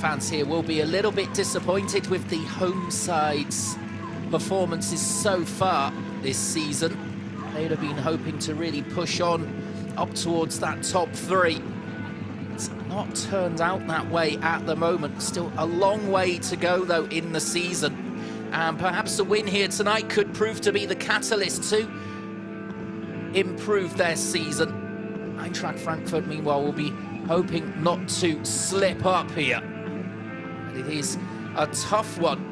fans here will be a little bit disappointed with the home side's performances so far this season. They'd have been hoping to really push on up towards that top three. It's not turned out that way at the moment. Still a long way to go, though, in the season. And perhaps a win here tonight could prove to be the catalyst to improve their season. Eintracht Frankfurt, meanwhile, will be hoping not to slip up here. But it is a tough one.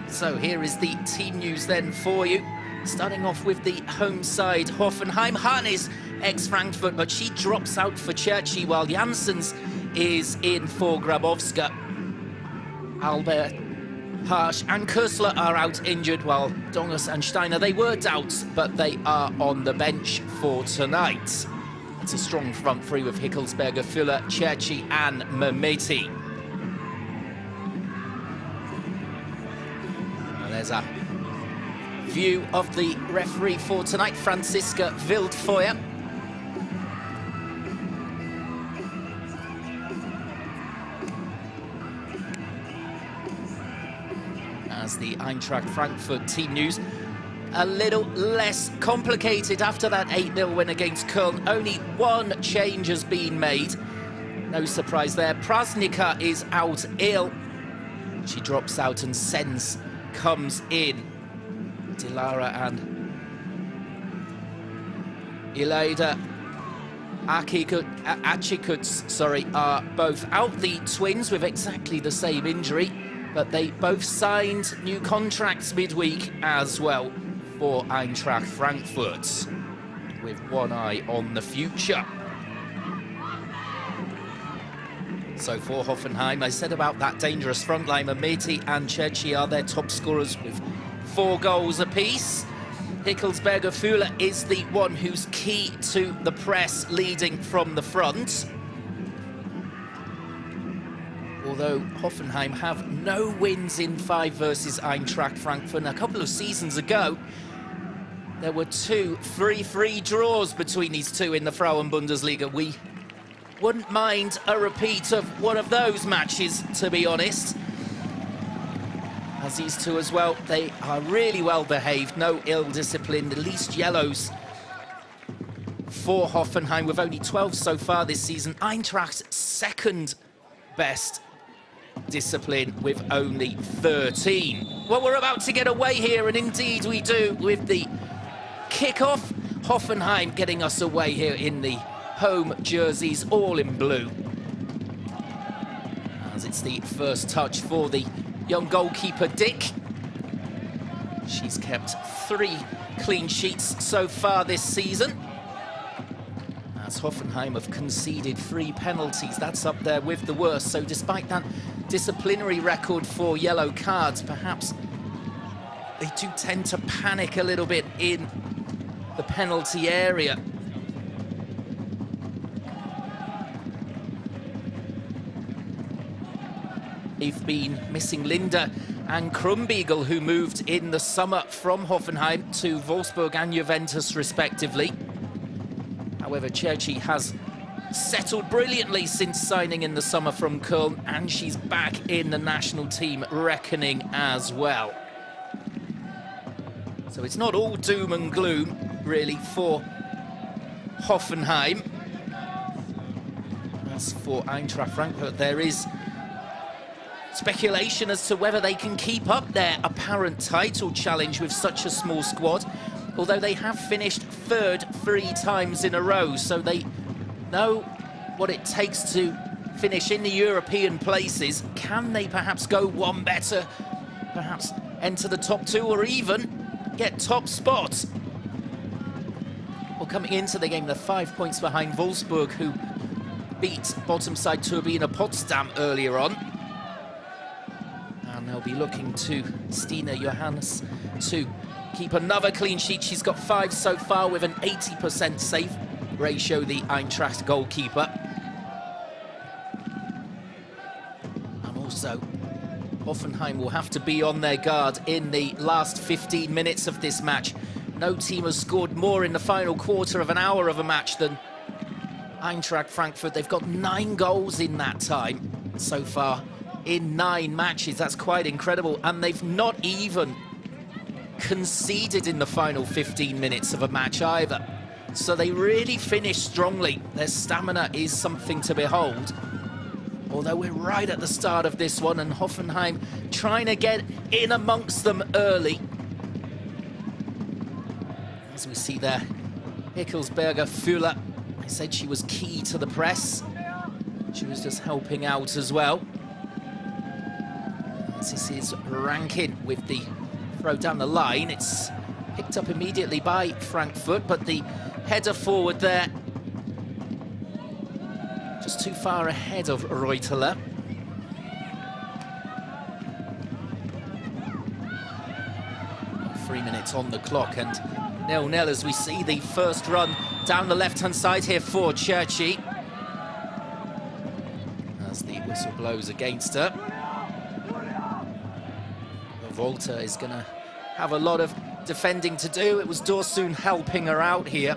So here is the team news then for you. Starting off with the home side, Hoffenheim. Hahn is ex-Frankfurt, but she drops out for Cherchi, while Janssens is in for Grabowska. Albert, Harsch and Kursler are out injured, while Donges and Steiner, they were doubts, but they are on the bench for tonight. It's a strong front three with Hickelsberger, Füller, Cherchi and Mehmeti. There's a view of the referee for tonight, Franziska Wildfeuer. As the Eintracht Frankfurt team news, a little less complicated after that 8-0 win against Köln. Only one change has been made. No surprise there. Prasnica is out ill. She drops out and Sens comes in. Dilara and Ilaida Achikuts, are both out. The twins with exactly the same injury, but they both signed new contracts midweek as well for Eintracht Frankfurt, with one eye on the future. So for Hoffenheim, I said about that dangerous front line, Mehmeti and Cherchi are their top scorers with 4 goals apiece. Hickelsberger Füller is the one who's key to the press, leading from the front. Although Hoffenheim have no wins in 5 versus Eintracht Frankfurt. And a couple of seasons ago, there were 2 3-3 draws between these two in the Frauen Bundesliga. We wouldn't mind a repeat of one of those matches, to be honest. As these two as well, they are really well behaved, no ill discipline, the least yellows for Hoffenheim with only 12 so far this season. Eintracht's second best discipline with only 13. Well, we're about to get away here, and indeed we do, with the kick-off. Hoffenheim getting us away here in the home jerseys, all in blue. As it's the first touch for the young goalkeeper, Dick. She's kept 3 clean sheets so far this season. As Hoffenheim have conceded 3 penalties, that's up there with the worst. So despite that disciplinary record for yellow cards, perhaps they do tend to panic a little bit in the penalty area. They've been missing Linda and Krumbiegel, who moved in the summer from Hoffenheim to Wolfsburg and Juventus, respectively. However, Cherchi has settled brilliantly since signing in the summer from Köln, and she's back in the national team reckoning as well. So it's not all doom and gloom, really, for Hoffenheim. As for Eintracht Frankfurt, there is speculation as to whether they can keep up their apparent title challenge with such a small squad, although they have finished 3rd 3 times in a row, so they know what it takes to finish in the European places. Can they perhaps go one better, perhaps enter the top 2, or even get top spot? Well, coming into the game, they're 5 points behind Wolfsburg, who beat bottom side Turbine Potsdam earlier on. And they'll be looking to Stina Johannes to keep another clean sheet. She's got 5 so far with an 80% save ratio, the Eintracht goalkeeper. And also Hoffenheim will have to be on their guard in the last 15 minutes of this match. No team has scored more in the final quarter of an hour of a match than Eintracht Frankfurt. They've got 9 goals in that time so far in 9 matches. That's quite incredible. And they've not even conceded in the final 15 minutes of a match either. So they really finish strongly. Their stamina is something to behold. Although we're right at the start of this one, and Hoffenheim trying to get in amongst them early. As we see there, Hickelsberger-Füller, I said she was key to the press. She was just helping out as well. This is Rankin with the throw down the line. It's picked up immediately by Frankfurt, but the header forward there just too far ahead of Reuteler. Three minutes on the clock and 0-0 as we see the first run down the left-hand side here for Cherchi. As the whistle blows against her. Volta is going to have a lot of defending to do. It was Dorsun helping her out here.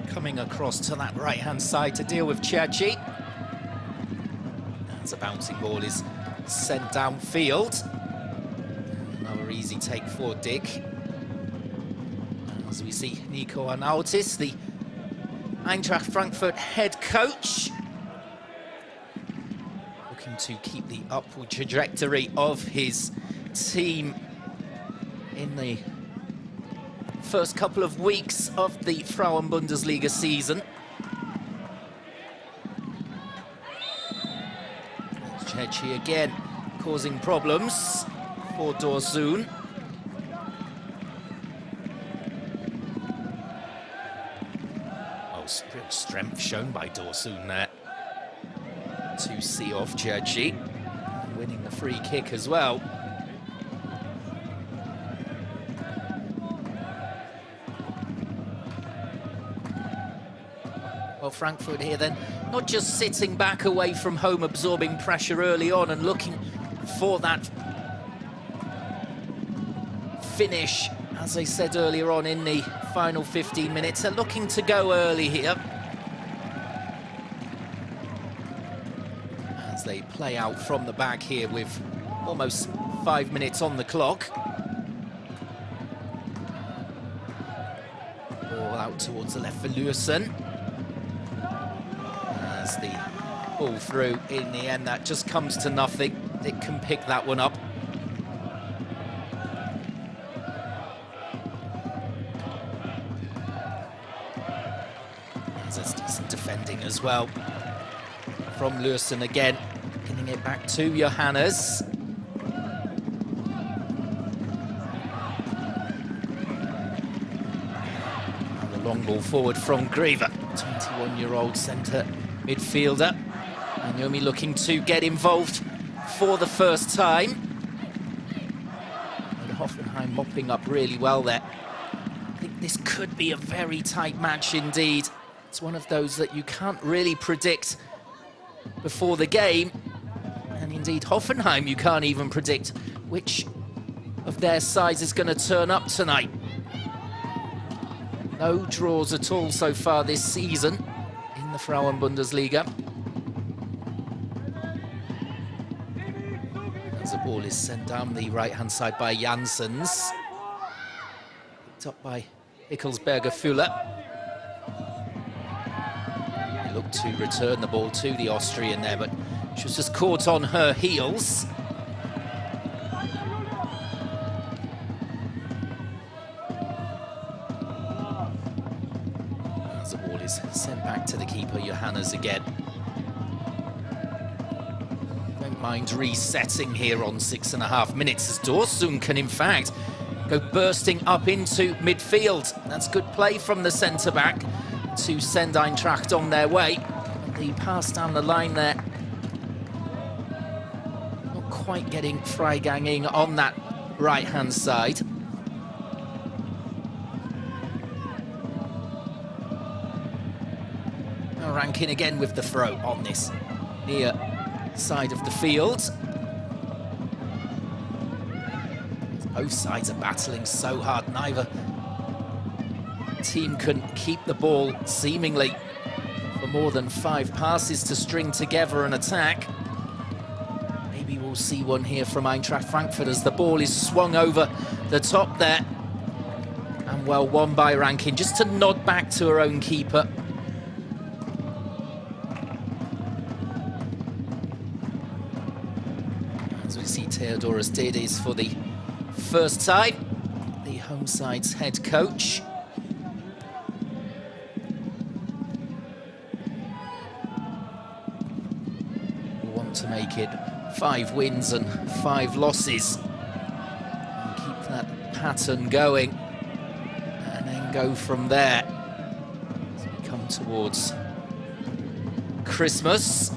Coming across to that right-hand side to deal with Cherchi. As a bouncing ball is sent downfield. Another easy take for Dick. As we see Nico Arnautis, the Eintracht Frankfurt head coach, looking to keep the upward trajectory of his team in the first couple of weeks of the Frauen Bundesliga season. Cherchi again causing problems for Dorsun. Oh, strength shown by Dorsun there to see off Cherchi, winning the free kick as well. Well, Frankfurt here then, not just sitting back away from home, absorbing pressure early on and looking for that finish, as I said earlier on in the final 15 minutes. They're looking to go early here, as they play out from the back here with almost 5 minutes on the clock. Ball out towards the left for Lürsen. As the ball through in the end, that just comes to nothing. It can pick that one up. There's decent defending as well from Lürsen again, getting it back to Johannes. And the long ball forward from Greve, 21-year-old centre midfielder. And Naomi looking to get involved for the first time. And Hoffenheim mopping up really well there. I think this could be a very tight match indeed. It's one of those that you can't really predict before the game. And indeed, Hoffenheim, you can't even predict which of their sides is going to turn up tonight. No draws at all so far this season in the Frauen Bundesliga. As the ball is sent down the right-hand side by Janssens. Picked up by Hickelsberger-Füller. He looked to return the ball to the Austrian there, but she was just caught on her heels. As the ball is sent back to the keeper, Johannes again. Don't mind resetting here on 6.5 minutes, as Dorsun can in fact go bursting up into midfield. That's good play from the centre-back to send Eintracht on their way. The pass down the line there, not quite getting Freigang on that right-hand side. Now Rankin again with the throw on this. near side of the field. Both sides are battling so hard. Neither team can keep the ball seemingly for more than 5 passes to string together an attack. Maybe we'll see one here from Eintracht Frankfurt as the ball is swung over the top there. And well won by Rankin, just to nod back to her own keeper. As we see Theodoros Dedes for the first time, the home side's head coach. We want to make it 5 wins and 5 losses and keep that pattern going, and then go from there as we come towards Christmas.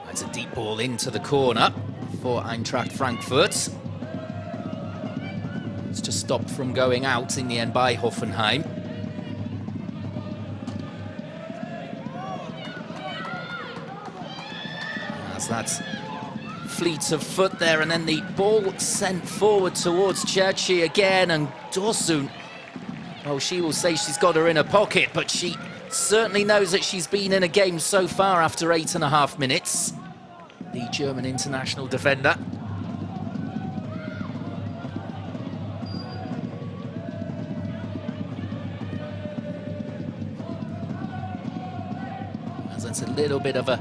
That's a deep ball into the corner for Eintracht Frankfurt. It's just stopped from going out in the end by Hoffenheim. As that's fleet of foot there, and then the ball sent forward towards Cherchi again, and Dorsun, well, she will say she's got her in her pocket, but she certainly knows that she's been in a game so far after 8.5 minutes. The German international defender. As that's a little bit of a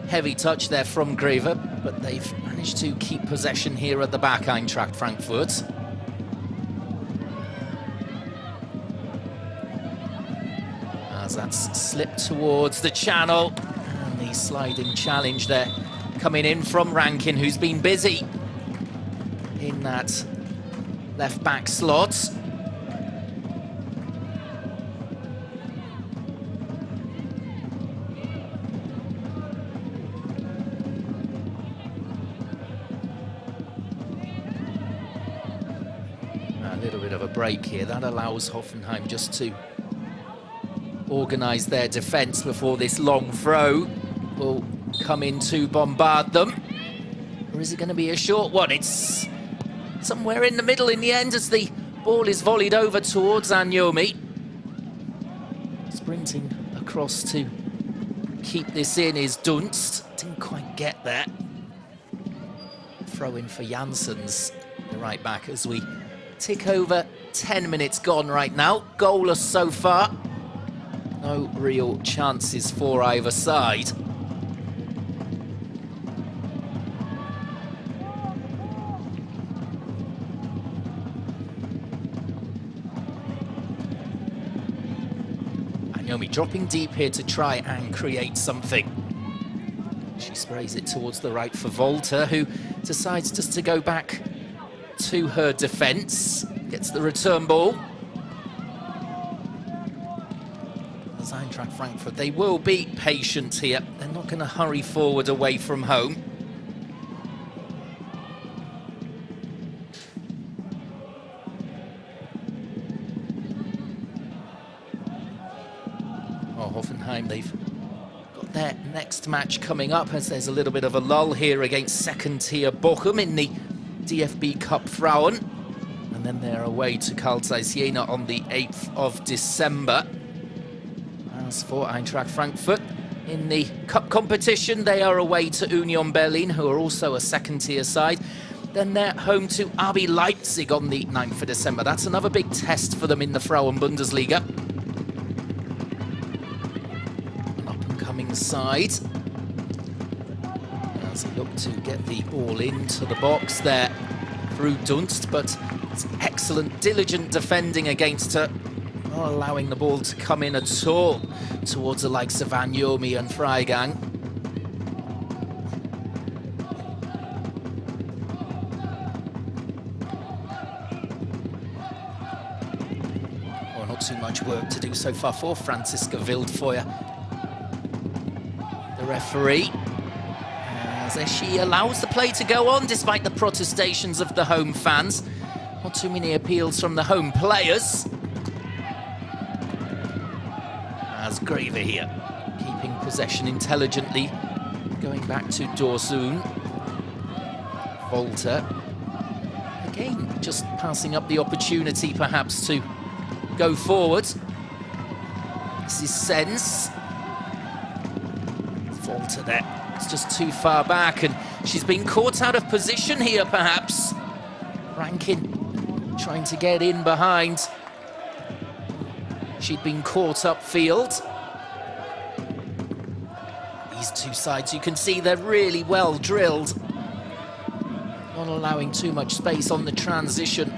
heavy touch there from Greve, but they've managed to keep possession here at the back, Eintracht Frankfurt. As that's slipped towards the channel, and the sliding challenge there coming in from Rankin, who's been busy in that left-back slot. A little bit of a break here. That allows Hoffenheim just to organise their defence before this long throw will come in to bombard them. Or is it going to be a short one? It's somewhere in the middle in the end as the ball is volleyed over towards Anyomi. Sprinting across to keep this in is Dunst. Didn't quite get there. Throw in for Janssens, the right back, as we tick over 10 minutes gone right now. Goalless so far. No real chances for either side. Anyomi dropping deep here to try and create something. She sprays it towards the right for Volta, who decides just to go back to her defence. Gets the return ball. As Eintracht Frankfurt, they will be patient here. They're not going to hurry forward away from home. Hoffenheim, they've got their next match coming up as there's a little bit of a lull here against second-tier Bochum in the DFB Cup Frauen. And then they're away to Carl Zeiss Jena on the 8th of December. As for Eintracht Frankfurt, in the cup competition, they are away to Union Berlin, who are also a second-tier side. Then they're home to RB Leipzig on the 9th of December. That's another big test for them in the Frauen Bundesliga. Side as they look to get the ball into the box there through Dunst, but it's excellent, diligent defending against her, not allowing the ball to come in at all towards the likes of Anyomi and Freigang. Oh, not too much work to do so far for Franziska Wildfeuer, the referee, As she allows the play to go on despite the protestations of the home fans. Not too many appeals from the home players. As Graver here, keeping possession intelligently. Going back to Dorsoon. Volta. Again, just passing up the opportunity perhaps to go forward. This is Sens. Volta there. It's just too far back, and she's been caught out of position here, perhaps. Rankin trying to get in behind. She'd been caught upfield. These two sides, you can see they're really well drilled. Not allowing too much space on the transition.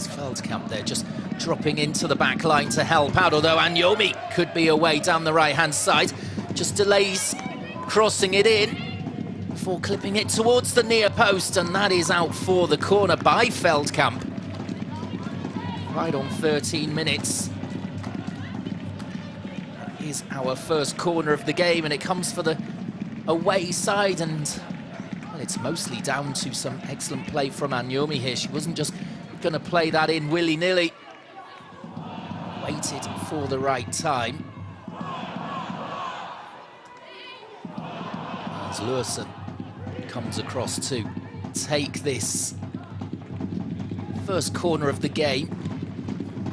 Feldkamp there, just dropping into the back line to help out, although Anyomi could be away down the right-hand side. Just delays crossing it in before clipping it towards the near post, and that is out for the corner by Feldkamp. Right on 13 minutes. That is our first corner of the game, and it comes for the away side, and well, it's mostly down to some excellent play from Anyomi here. She wasn't just going to play that in willy-nilly. Waited for the right time. As Lursen comes across to take this first corner of the game.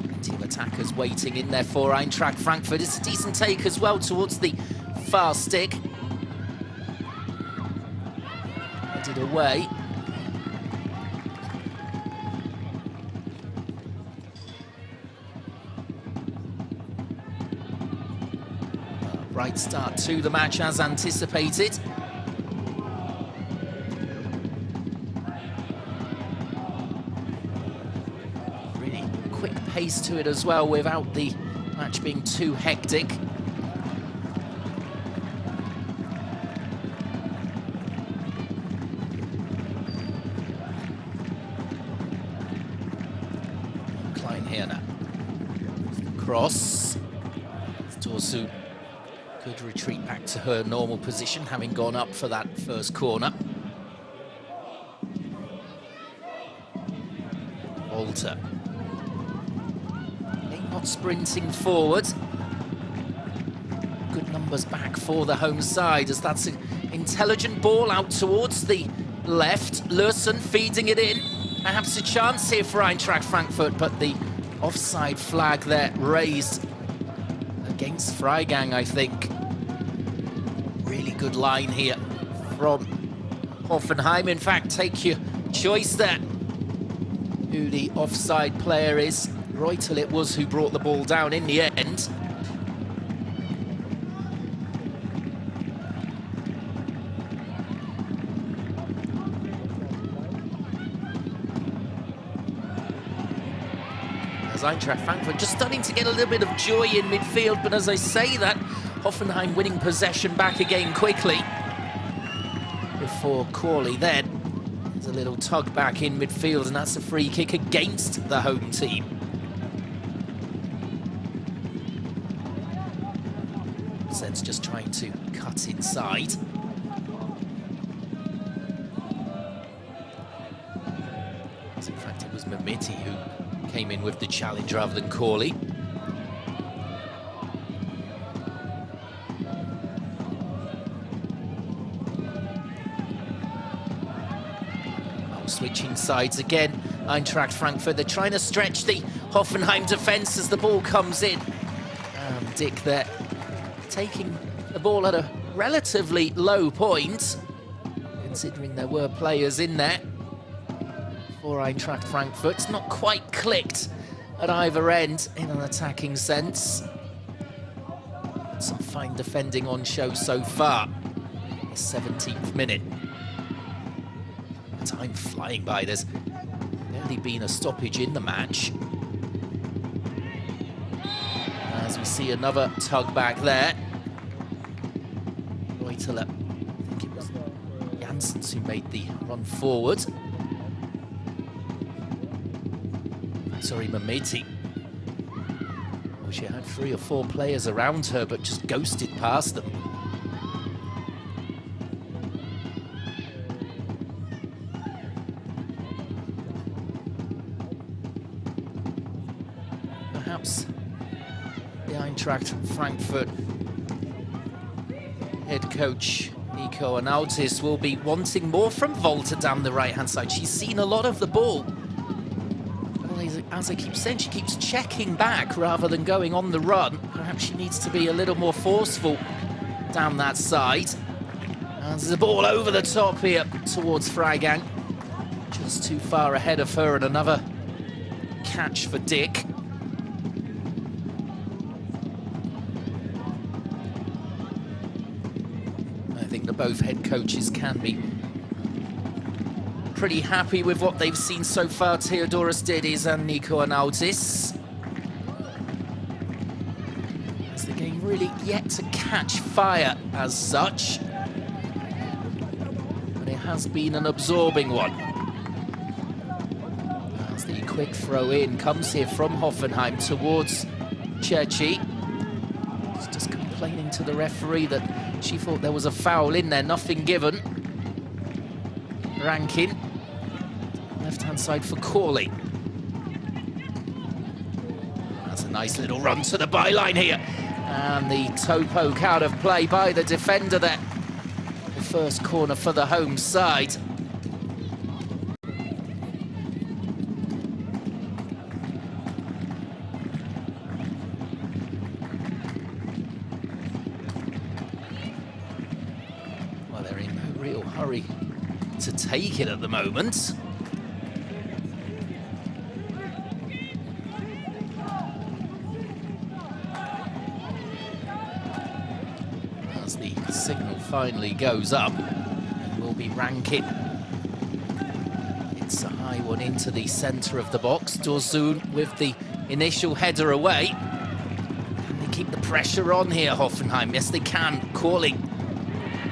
Plenty of attackers waiting in there for Eintracht Frankfurt. It's a decent take as well towards the far stick. Headed away. Right start to the match as anticipated. Really quick pace to it as well without the match being too hectic. Klein here now. Cross. Dorsu could retreat back to her normal position, having gone up for that first corner. Volta. Not sprinting forward. Good numbers back for the home side, as that's an intelligent ball out towards the left. Lursen feeding it in. Perhaps a chance here for Eintracht Frankfurt, but the offside flag there raised against Freigang, I think. Really good line here from Hoffenheim. In fact, take your choice there who the offside player is. Reutel it was who brought the ball down in the end. As Eintracht Frankfurt just starting to get a little bit of joy in midfield, but as I say that, Hoffenheim winning possession back again quickly. Before Corley then, there's a little tug back in midfield, and that's a free kick against the home team. Sens just trying to cut inside. In fact, it was Mehmeti who came in with the challenge rather than Corley. Switching sides again. Eintracht Frankfurt, they're trying to stretch the Hoffenheim defence as the ball comes in. Dick there taking the ball at a relatively low point, considering there were players in there for Eintracht Frankfurt. It's not quite clicked at either end in an attacking sense. Some fine defending on show so far. The 17th minute. Time flying by. There's barely been a stoppage in the match. As we see another tug back there. Reutel, I think it was Janssens who made the run forward. Mameti. Well, she had 3 or 4 players around her, but just ghosted past them. Perhaps the Eintracht Frankfurt head coach Nico Arnautis will be wanting more from Volta down the right-hand side. She's seen a lot of the ball. As I keep saying, she keeps checking back rather than going on the run. Perhaps she needs to be a little more forceful down that side. And there's a ball over the top here towards Freigang. Just too far ahead of her, and another catch for Dick. I think that both head coaches can be pretty happy with what they've seen so far, Theodoros Didies and Nico Arnautis. As the game really yet to catch fire as such, but it has been an absorbing one. As the quick throw in comes here from Hoffenheim towards Cerci. She's just complaining to the referee that she thought there was a foul in there, nothing given. Rankin, left-hand side for Corley. That's a nice little run to the byline here. And the toe poke out of play by the defender there. The first corner for the home side. Well, they're in no real hurry to take it at the moment. As the signal finally goes up, it will be Rankin. It's a high one into the centre of the box. Dorzoon with the initial header away. Can they keep the pressure on here, Hoffenheim? Yes, they can. Corley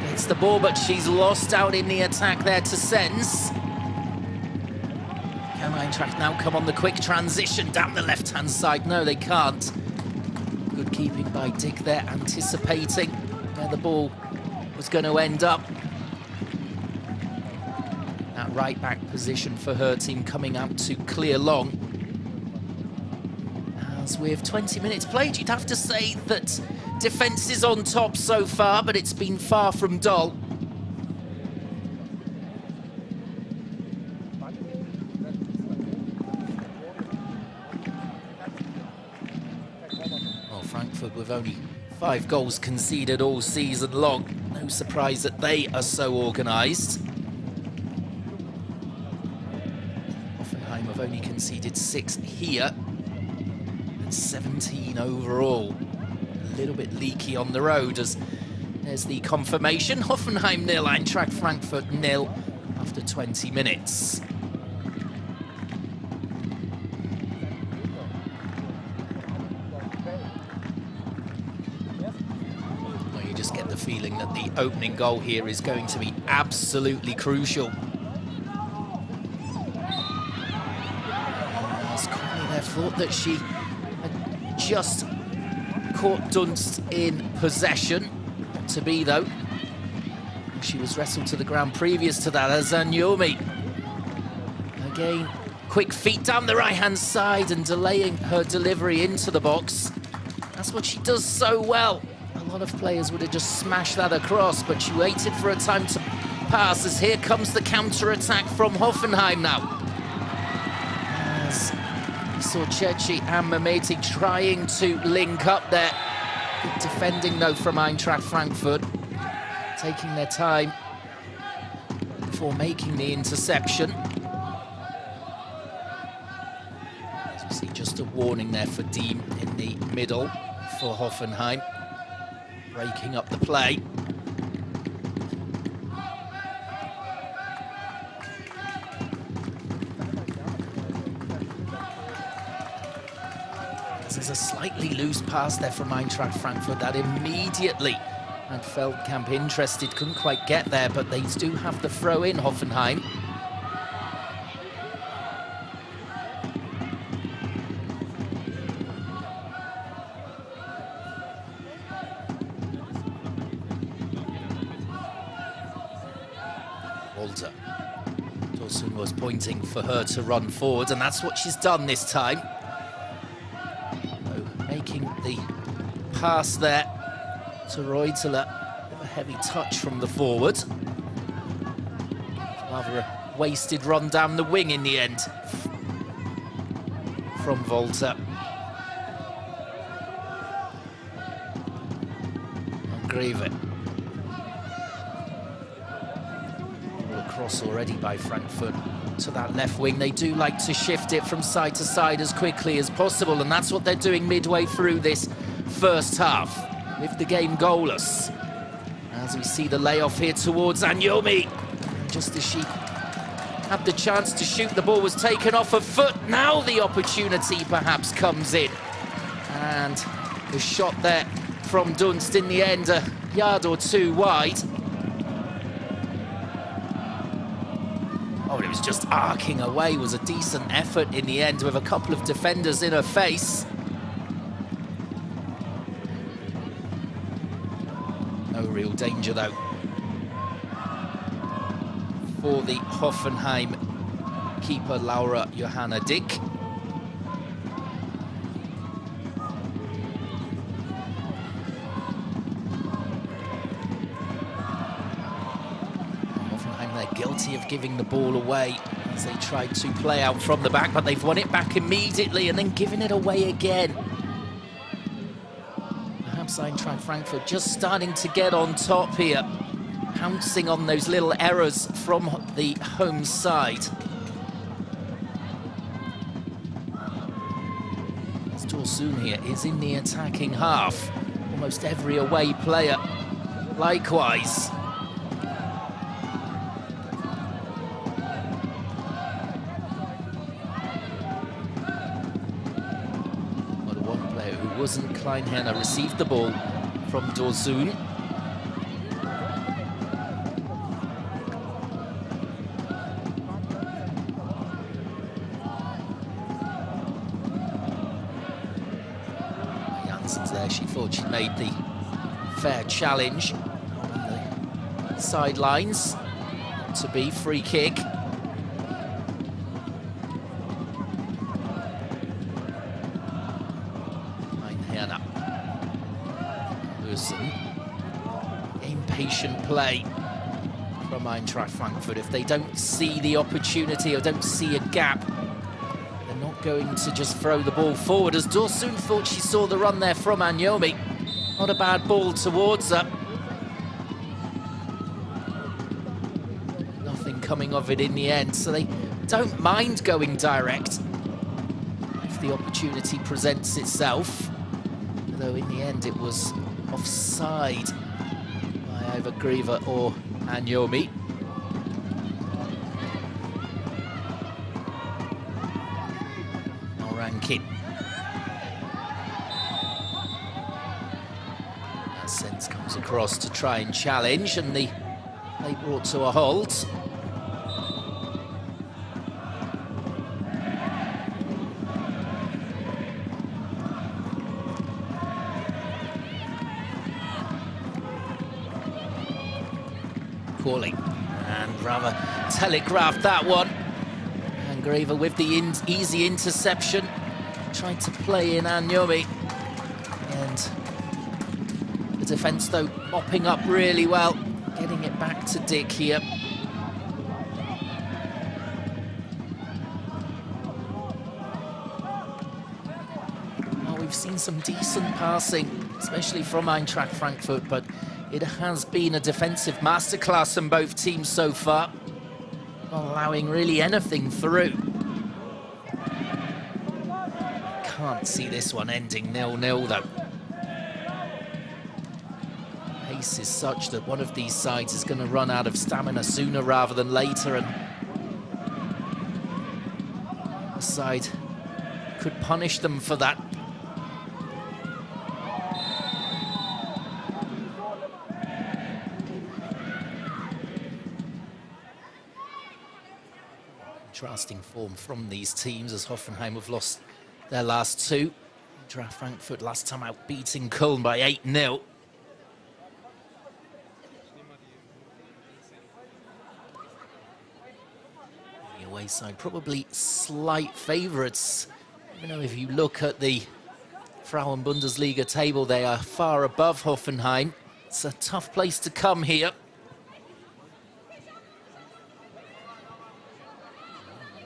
gets the ball, but she's lost out in the attack there to Sens. Can Eintracht now come on the quick transition down the left-hand side? No, they can't. Good keeping by Dick there, anticipating where the ball was going to end up. That right-back position for her team coming out to clear long. As with 20 minutes played, you'd have to say that defence is on top so far, but it's been far from dull. Well, Frankfurt with only 5 goals conceded all season long. No surprise that they are so organised. Hoffenheim have only conceded 6 here and 17 overall. A little bit leaky on the road as there's the confirmation. Hoffenheim 0, Eintracht Frankfurt 0 after 20 minutes. Well, you just get the feeling that the opening goal here is going to be absolutely crucial. As Corley there thought that she had just caught Dunst in possession. Not to be, though. She was wrestled to the ground previous to that as Zanyomi. Again, quick feet down the right-hand side and delaying her delivery into the box. That's what she does so well. A lot of players would have just smashed that across, but she waited for a time to pass as here comes the counter-attack from Hoffenheim now. As we saw Cerci and Mameti trying to link up there. Good defending, though, from Eintracht Frankfurt. Taking their time before making the interception. As you see, just a warning there for Diem in the middle for Hoffenheim. Breaking up the play. There's a slightly loose pass there from Eintracht Frankfurt that immediately had Feldkamp interested, couldn't quite get there, but they do have the throw in, Hoffenheim. Walter. Dawson was pointing for her to run forward, and that's what she's done this time. So making the pass there to Reuteler. A heavy touch from the forward. Rather a wasted run down the wing in the end from Walter. Greve. Cross already by Frankfurt to that left wing. They do like to shift it from side to side as quickly as possible, and that's what they're doing midway through this first half, with the game goalless. As we see the layoff here towards Anyomi. Just as she had the chance to shoot, the ball was taken off her foot. Now the opportunity perhaps comes in. And the shot there from Dunst in the end, a yard or two wide. Oh, it was just arcing away. It was a decent effort in the end with a couple of defenders in her face. No real danger though for the Hoffenheim keeper Laura Johanna Dick. Hoffenheim, they're guilty of giving the ball away as they tried to play out from the back, but they've won it back immediately and then given it away again. Perhaps Eintracht Frankfurt just starting to get on top here, pouncing on those little errors from the home side. As Dorsun here is in the attacking half. Almost every away player likewise. But one player who wasn't Kleinherner received the ball from Dorsun. There, she thought she made the fair challenge on the sidelines. To be free kick. Kleinherner. Wilson. Impatient play from Eintracht Frankfurt. If they don't see the opportunity or don't see a gap, not going to just throw the ball forward, as Dorsun thought she saw the run there from Anyomi. Not a bad ball towards her. Nothing coming of it in the end, so they don't mind going direct if the opportunity presents itself. Though in the end it was offside by either Greve or Anyomi. Rankin. Sense comes across to try and challenge, and they brought to a halt. Calling, and rather telegraphed that one. Greve with the easy interception, tried to play in Anyomi, and the defence though mopping up really well, getting it back to Dick here. Well, we've seen some decent passing, especially from Eintracht Frankfurt, but it has been a defensive masterclass from both teams so far. Not allowing really anything through. Can't see this one ending 0-0 though. Pace is such that one of these sides is going to run out of stamina sooner rather than later, and the side could punish them for that. Contrasting form from these teams, as Hoffenheim have lost their last two. Eintracht Frankfurt last time out beating Köln by 8-0. The away side probably slight favourites, even though if you look at the Frauen Bundesliga table, they are far above Hoffenheim. It's a tough place to come here.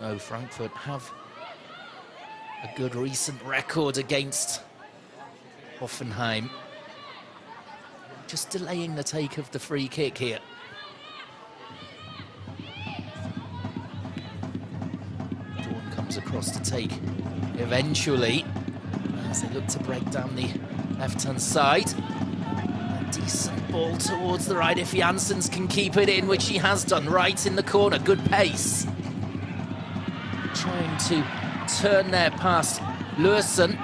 No, Frankfurt have a good recent record against Hoffenheim. Just delaying the take of the free kick here. Dawn comes across to take eventually, as they look to break down the left-hand side. A decent ball towards the right if Janssens can keep it in, which he has done, right in the corner. Good pace. Trying to turn there past Lursen.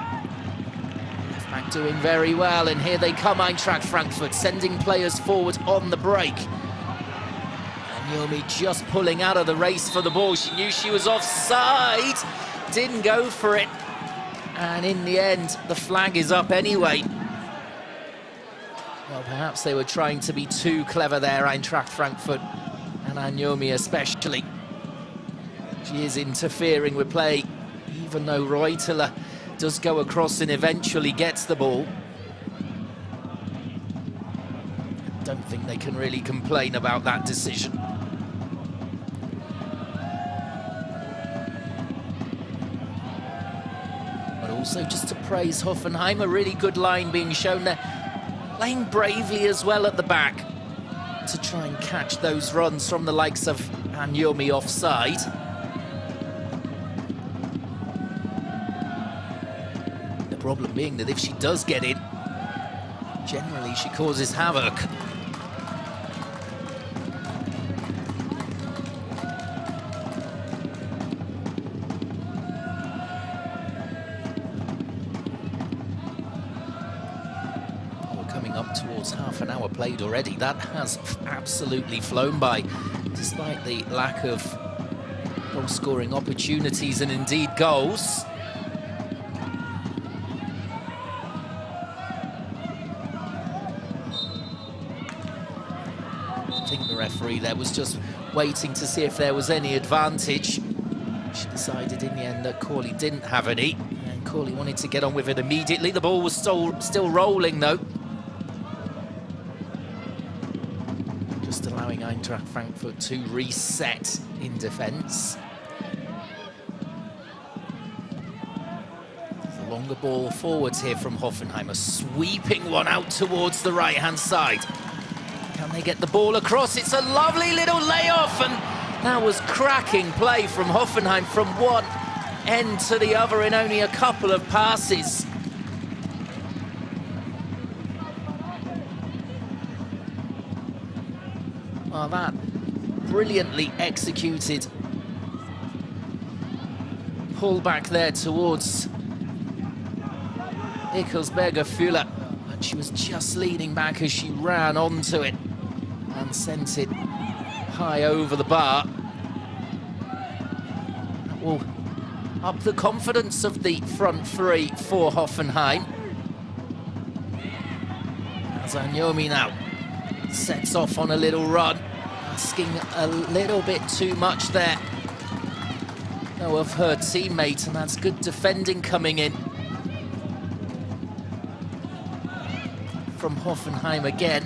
Left back doing very well, and here they come, Eintracht Frankfurt, sending players forward on the break. And Yomi just pulling out of the race for the ball. She knew she was offside, didn't go for it. And in the end, the flag is up anyway. Well, perhaps they were trying to be too clever there, Eintracht Frankfurt, and Anyomi especially. She is interfering with play, even though Reuteler does go across and eventually gets the ball. I don't think they can really complain about that decision. But also just to praise Hoffenheim, a really good line being shown there. Playing bravely as well at the back to try and catch those runs from the likes of Anyomi offside. The problem being that if she does get in, generally she causes havoc. We're coming up towards half an hour played already. That has absolutely flown by, despite the lack of goal-scoring opportunities and indeed goals. I think the referee there was just waiting to see if there was any advantage. She decided in the end that Corley didn't have any, and Corley wanted to get on with it immediately. The ball was still rolling though. Just allowing Eintracht Frankfurt to reset in defence. The longer ball forwards here from Hoffenheim, a sweeping one out towards the right-hand side. Can they get the ball across? It's a lovely little layoff, and that was cracking play from Hoffenheim from one end to the other in only a couple of passes. Well, that brilliantly executed pull back there towards Ickelsberger-Füller, but she was just leaning back as she ran onto it and sent it high over the bar. That will up the confidence of the front three for Hoffenheim. As Anyomi now sets off on a little run, asking a little bit too much there, though, of her teammate, and that's good defending coming in from Hoffenheim again.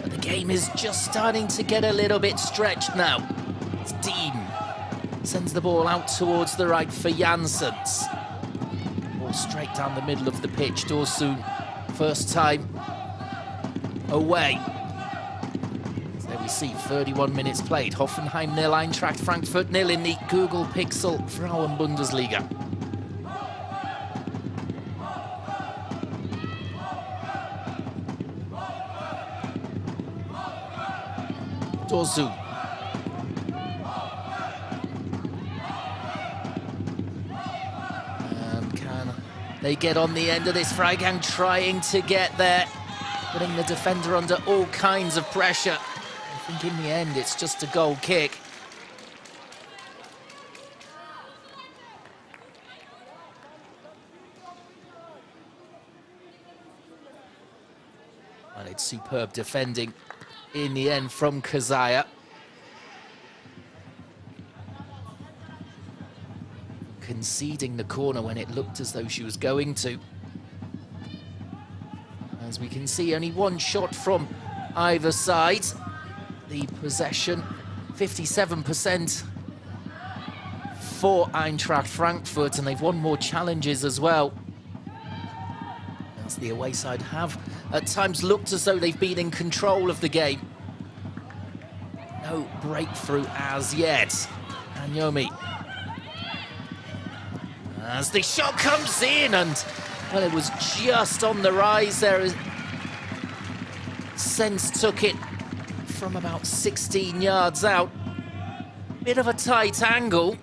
But the game is just starting to get a little bit stretched now. It's Dean sends the ball out towards the right for Janssens. Ball straight down the middle of the pitch. Dorsun, first time away. So there we see 31 minutes played. Hoffenheim 0, Eintracht Frankfurt 0 in the Google Pixel Frauen Bundesliga. Dorsun. And can they get on the end of this? Freigang trying to get there, putting the defender under all kinds of pressure. I think in the end it's just a goal kick. And it's superb defending in the end from Kazaya. conceding the corner when it looked as though she was going to. As we can see, only one shot from either side. The possession, 57% for Eintracht Frankfurt, and they've won more challenges as well. As the away side have at times looked as though they've been in control of the game. No breakthrough as yet. Anyomi. As the shot comes in, and well, it was just on the rise there. Sens took it from about 16 yards out. Bit of a tight angle.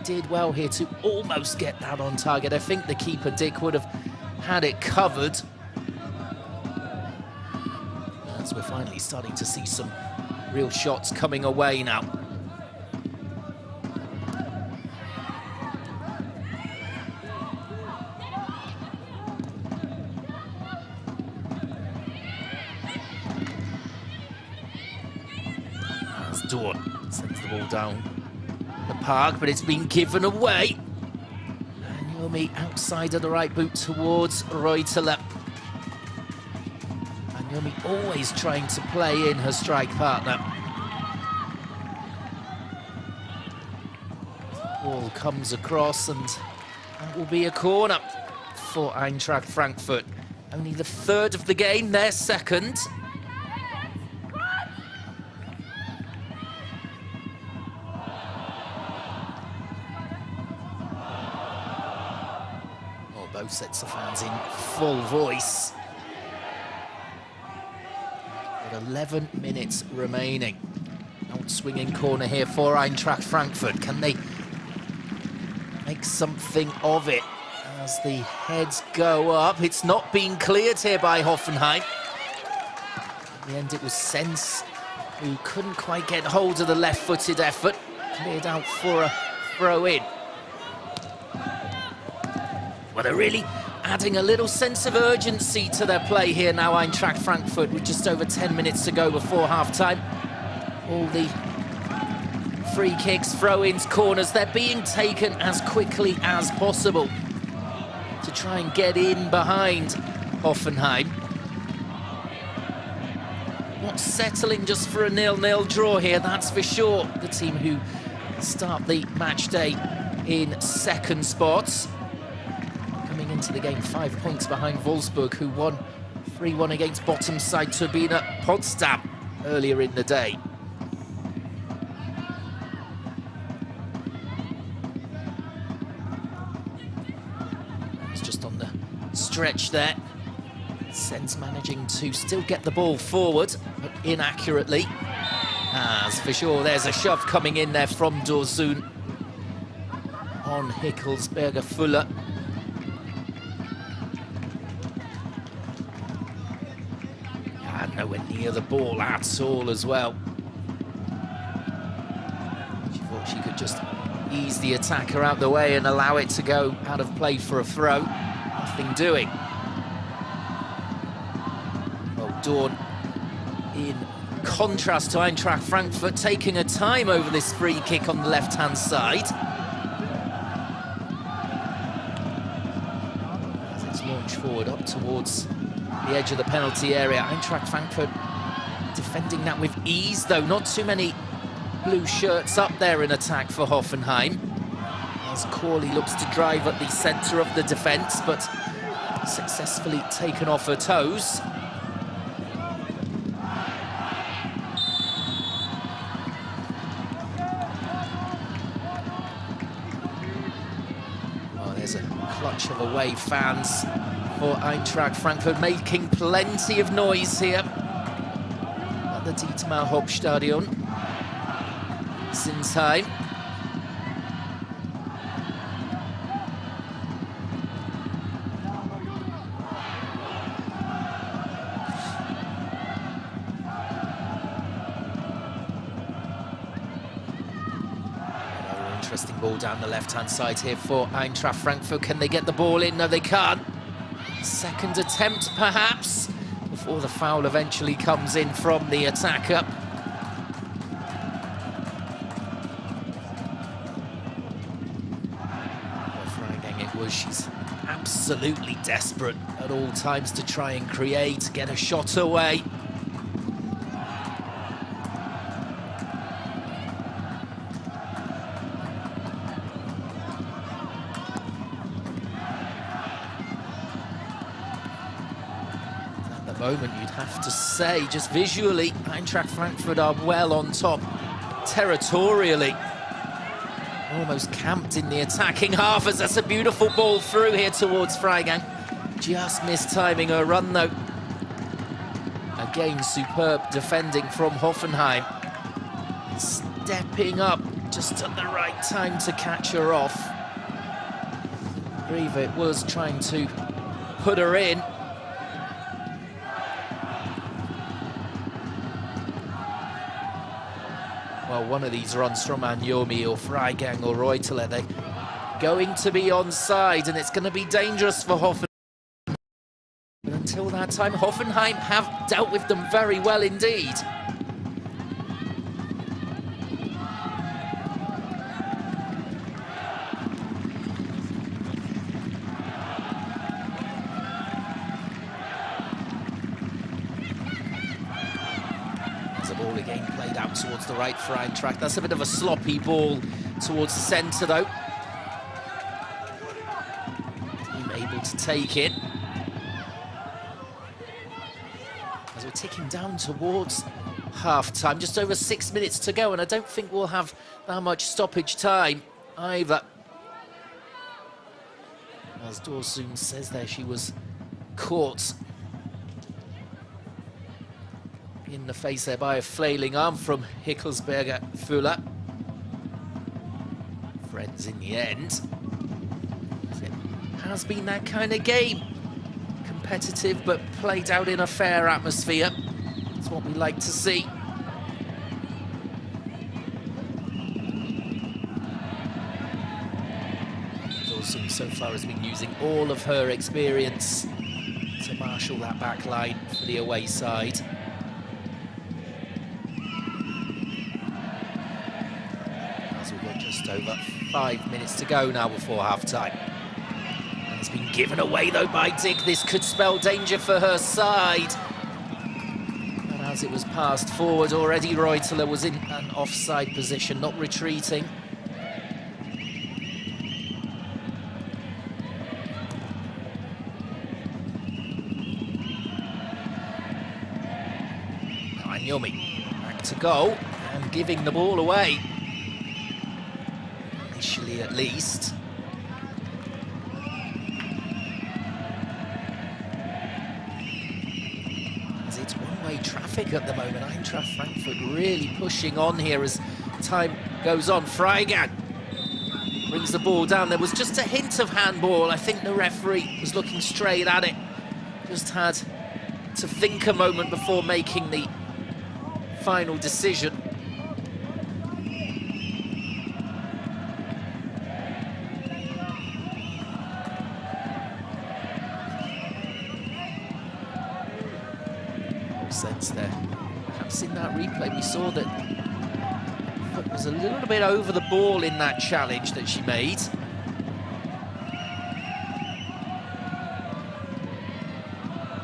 Did well here to almost get that on target. I think the keeper, Dick, would have had it covered. As we're finally starting to see some real shots coming away now. As Dawn sends the ball down the park, but it's been given away. And Yomi outside of the right boot towards Reuteler. And Yomi always trying to play in her strike partner. Ball comes across, and that will be a corner for Eintracht Frankfurt. Only the third of the game, their second. Both sets of fans in full voice. With 11 minutes remaining. Out-swinging corner here for Eintracht Frankfurt. Can they make something of it as the heads go up? It's not being cleared here by Hoffenheim. In the end, it was Sens who couldn't quite get hold of the left-footed effort. Cleared out for a throw-in. Well, they're really adding a little sense of urgency to their play here now, Eintracht Frankfurt, with just over 10 minutes to go before half-time. All the free kicks, throw-ins, corners, they're being taken as quickly as possible to try and get in behind Hoffenheim. Not settling just for a 0-0 draw here, that's for sure. The team who start the match day in second spots. Into the game 5 points behind Wolfsburg, who won 3-1 against bottom side Turbine Potsdam earlier in the day. It's just on the stretch there. Sens managing to still get the ball forward, but inaccurately. As for sure, there's a shove coming in there from Dorsun on Hickelsberger Fuller. Nowhere near the ball at all as well. She thought she could just ease the attacker out the way and allow it to go out of play for a throw. Nothing doing. Well, Dawn, in contrast to Eintracht Frankfurt, taking her time over this free kick on the left-hand side. As it's launched forward up towards the edge of the penalty area. Eintracht Frankfurt defending that with ease, though. Not too many blue shirts up there in attack for Hoffenheim. As Corley looks to drive at the centre of the defence, but successfully taken off her toes. Well, there's a clutch of away fans for Eintracht Frankfurt, making plenty of noise here at the Dietmar Hauptstadion. Sinsheim. Interesting ball down the left-hand side here for Eintracht Frankfurt. Can they get the ball in? No, they can't. Second attempt, perhaps, before the foul eventually comes in from the attacker. as she's absolutely desperate at all times to try and create, get a shot away. At the moment, you'd have to say, just visually, Eintracht Frankfurt are well on top territorially. Almost camped in the attacking half as that's a beautiful ball through here towards Freigang. Just missed timing her run though. Again, superb defending from Hoffenheim. Stepping up just at the right time to catch her off. Grieve was trying to put her in. Well, one of these runs from Anyomi or Freigang or Reuteler, they're going to be onside, and it's going to be dangerous for Hoffenheim. But until that time, Hoffenheim have dealt with them very well indeed. There's a ball again played out towards the right for Eintracht. That's a bit of a sloppy ball towards the centre though. Team able to take it. As we're ticking down towards half-time, just over 6 minutes to go, and I don't think we'll have that much stoppage time either. As Dorsun says there, she was caught in the face there by a flailing arm from Hickelsberger Fuller. Friends in the end. It has been that kind of game. Competitive, but played out in a fair atmosphere. That's what we like to see. Dorsun so far has been using all of her experience to marshal that back line for the away side. As we've got just over 5 minutes to go now before half-time. And it's been given away though by Dick. This could spell danger for her side. And as it was passed forward already, Reuteler was in an offside position, not retreating. Yomi back to goal and giving the ball away, initially at least. As it's one-way traffic at the moment. Eintracht Frankfurt really pushing on here as time goes on. Freigang brings the ball down. There was just a hint of handball. I think the referee was looking straight at it. Just had to think a moment before making the final decision. No sense there. Perhaps in that replay we saw that Foot was a little bit over the ball in that challenge that she made.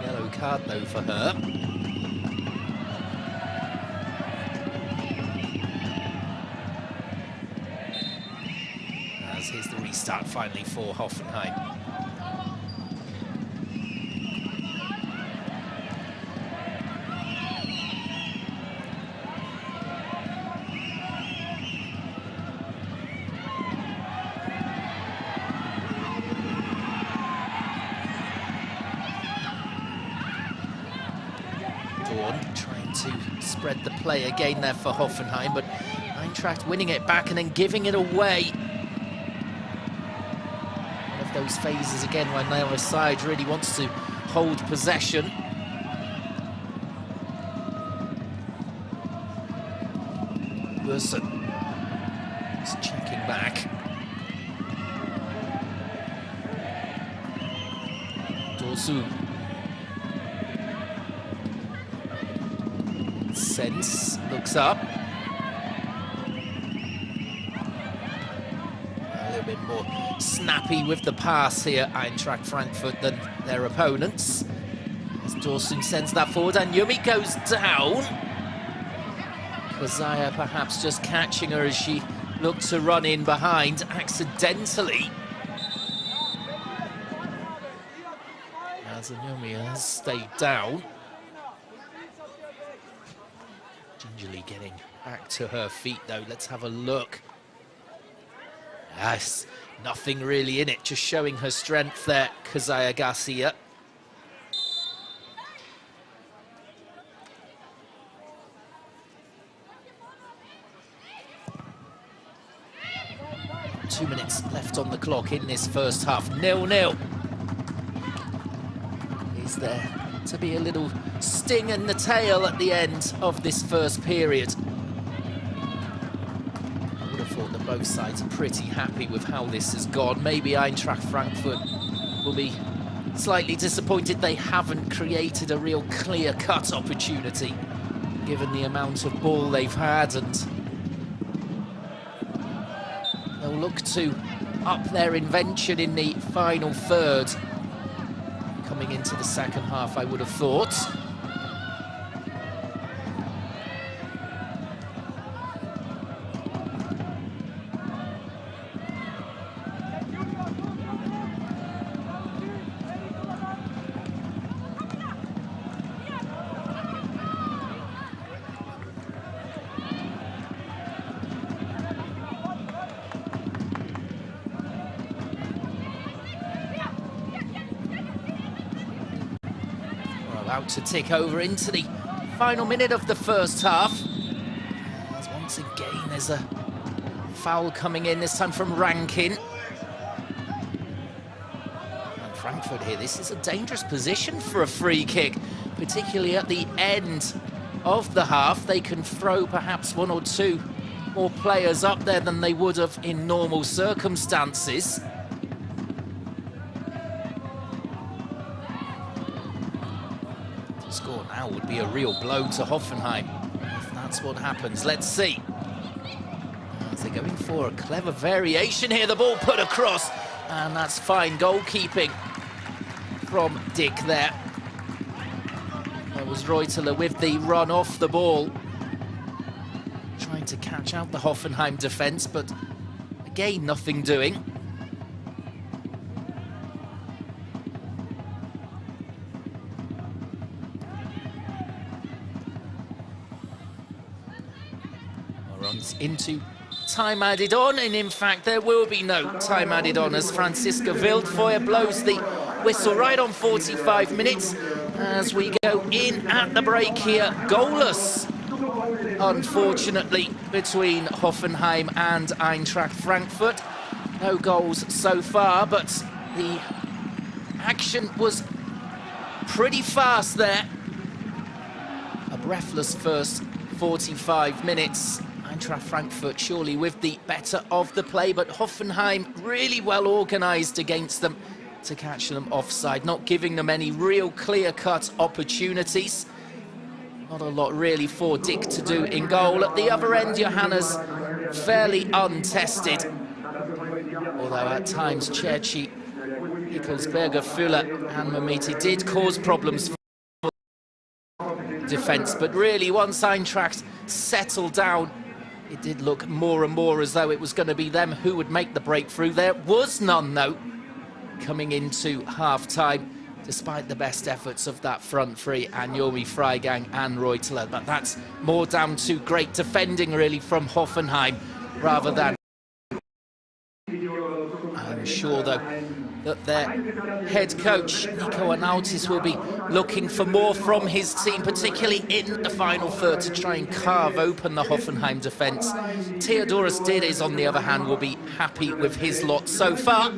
Yellow card though for her. Here's the restart finally for Hoffenheim. Dawn trying to spread the play again there for Hoffenheim, but Eintracht winning it back and then giving it away. Those phases again when the other side really wants to hold possession. Wilson is checking back. Dorsun. Sense looks up. A little bit more snappy with the pass here, Eintracht Frankfurt, than their opponents. As Dawson sends that forward and Yumi goes down. Kozaya perhaps just catching her as she looked to run in behind accidentally. As Yumi has stayed down. Gingerly getting back to her feet though. Let's have a look. Yes, nothing really in it, just showing her strength there, Kozaya Garcia. Two minutes left on the clock in this first half. 0-0. Is there to be a little sting in the tail at the end of this first period? I would have thought that both sides are pretty happy with how this has gone. Maybe Eintracht Frankfurt will be slightly disappointed they haven't created a real clear-cut opportunity, given the amount of ball they've had, and they'll look to up their invention in the final third. Coming into the second half, I would have thought. About to tick over into the final minute of the first half. As once again there's a foul coming in, this time from Rankin. And Frankfurt here, this is a dangerous position for a free kick, particularly at the end of the half. They can throw perhaps one or two more players up there than they would have in normal circumstances. Score now would be a real blow to Hoffenheim, if that's what happens. Let's see. As they're going for a clever variation here, the ball put across, and that's fine goalkeeping from Dick there. There was Reuteler with the run off the ball, trying to catch out the Hoffenheim defence, but again, nothing doing. Runs into time added on, and in fact there will be no time added on as Franziska Wildfeuer blows the whistle right on 45 minutes as we go in at the break here. Goalless, unfortunately, between Hoffenheim and Eintracht Frankfurt. No goals so far, but the action was pretty fast there. A breathless first 45 minutes. Eintracht Frankfurt surely with the better of the play, but Hoffenheim really well organised against them to catch them offside, not giving them any real clear-cut opportunities. Not a lot really for Dick to do in goal. At the other end, Johanna's fairly untested, although at times Cerci, Hickelsberger, Fuller and Mamiti did cause problems for defence, but really once Eintracht settled down, it did look more and more as though it was going to be them who would make the breakthrough. There was none, though, coming into half-time, despite the best efforts of that front three, Anjomi, Freigang and Reuteler. But that's more down to great defending, really, from Hoffenheim, rather than... I'm sure, though, that their head coach, Nico Anautis, will be looking for more from his team, particularly in the final third, to try and carve open the Hoffenheim defence. Theodoros Dides, on the other hand, will be happy with his lot so far.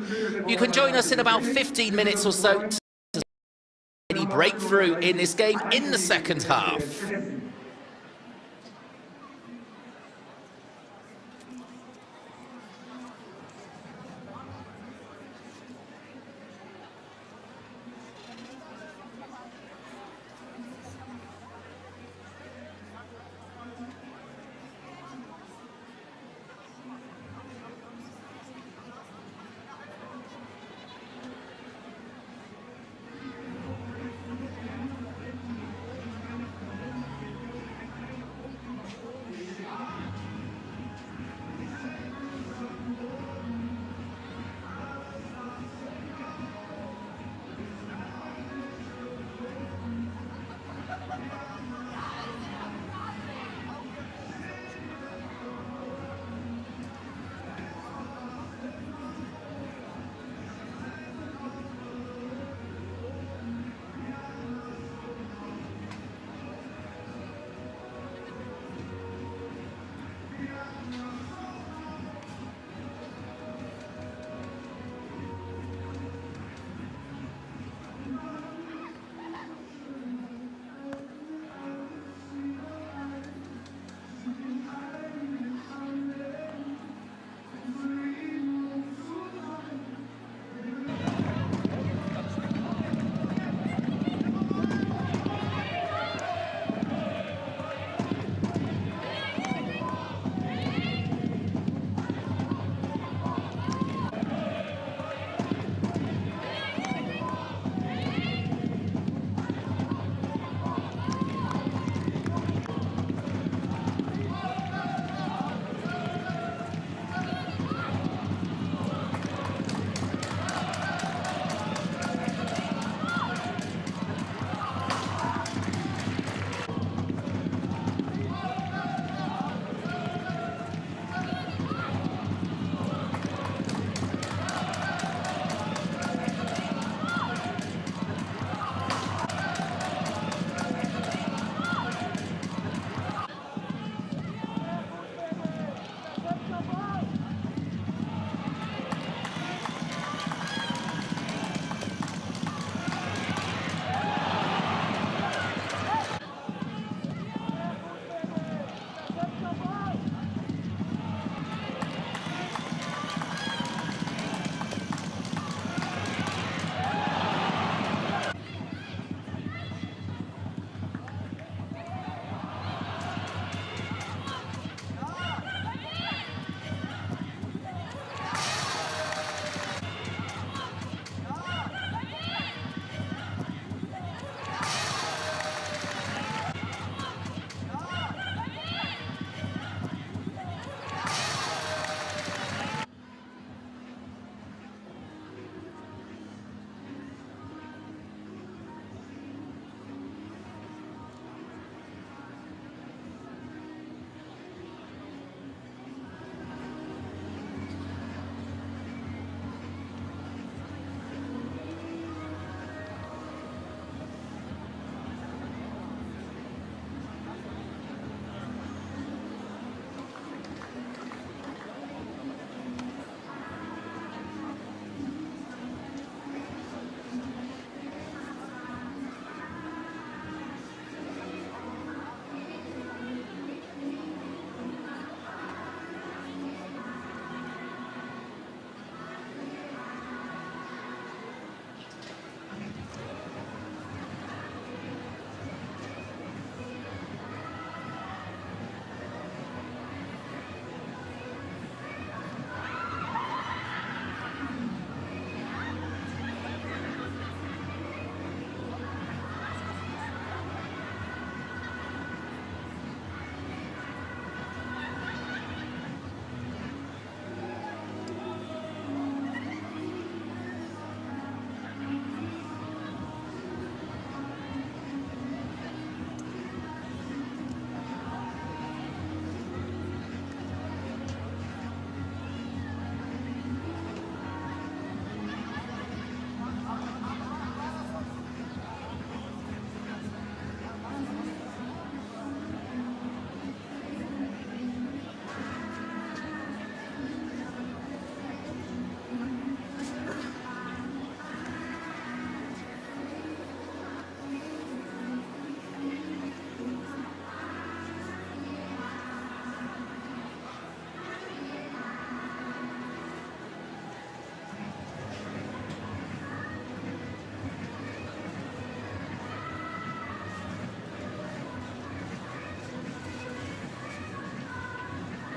You can join us in about 15 minutes or so to see any breakthrough in this game in the second half.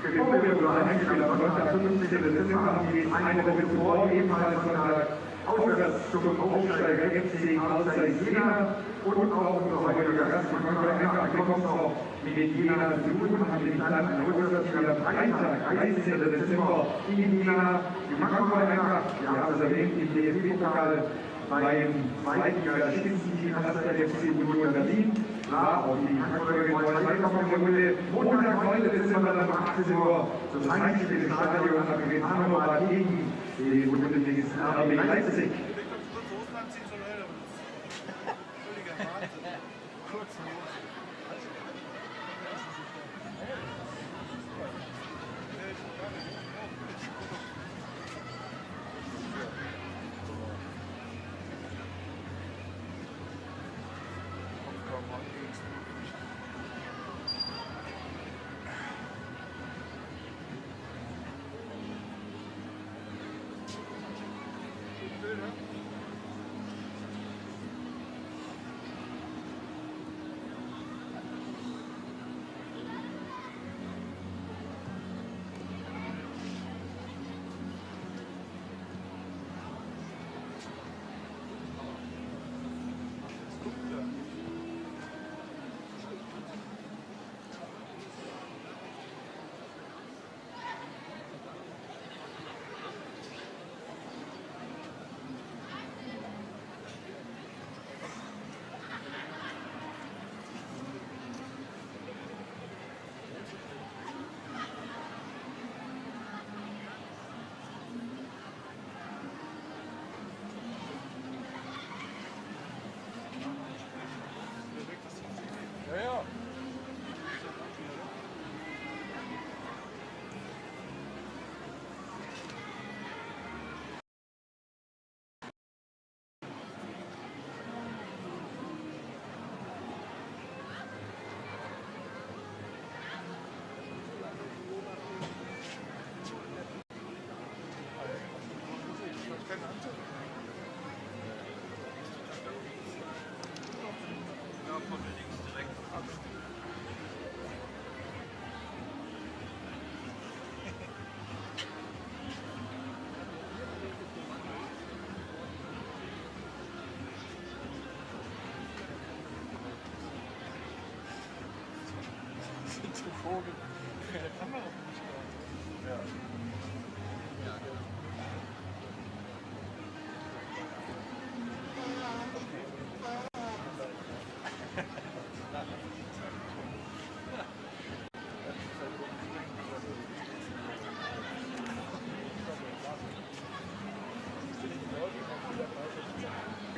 Bevor wir über eingespielt am 15. Dezember haben wir eine Woche zuvor ebenfalls von der Aufwärts zum Aufsteiger FC Karl Zeiss Jena und auch unser heutiger Gast von Eintracht bekommt auch mit Jena zu tun, haben wir dann ein Auswärtsspiel am Freitag, 13. Dezember in Jena. Die Frankfurter Eintracht, wir haben es erwähnt, im DFB-Pokal beim Zweitliga-Spitzenteam hat der FC Union Berlin. Klar, auch die Frankfurter Zweikampfrunde. Montag, 9. Dezember, dann um 18 Uhr das Heimspiel im Stadion am Hannover gegen den Bundesligisten RB Leipzig.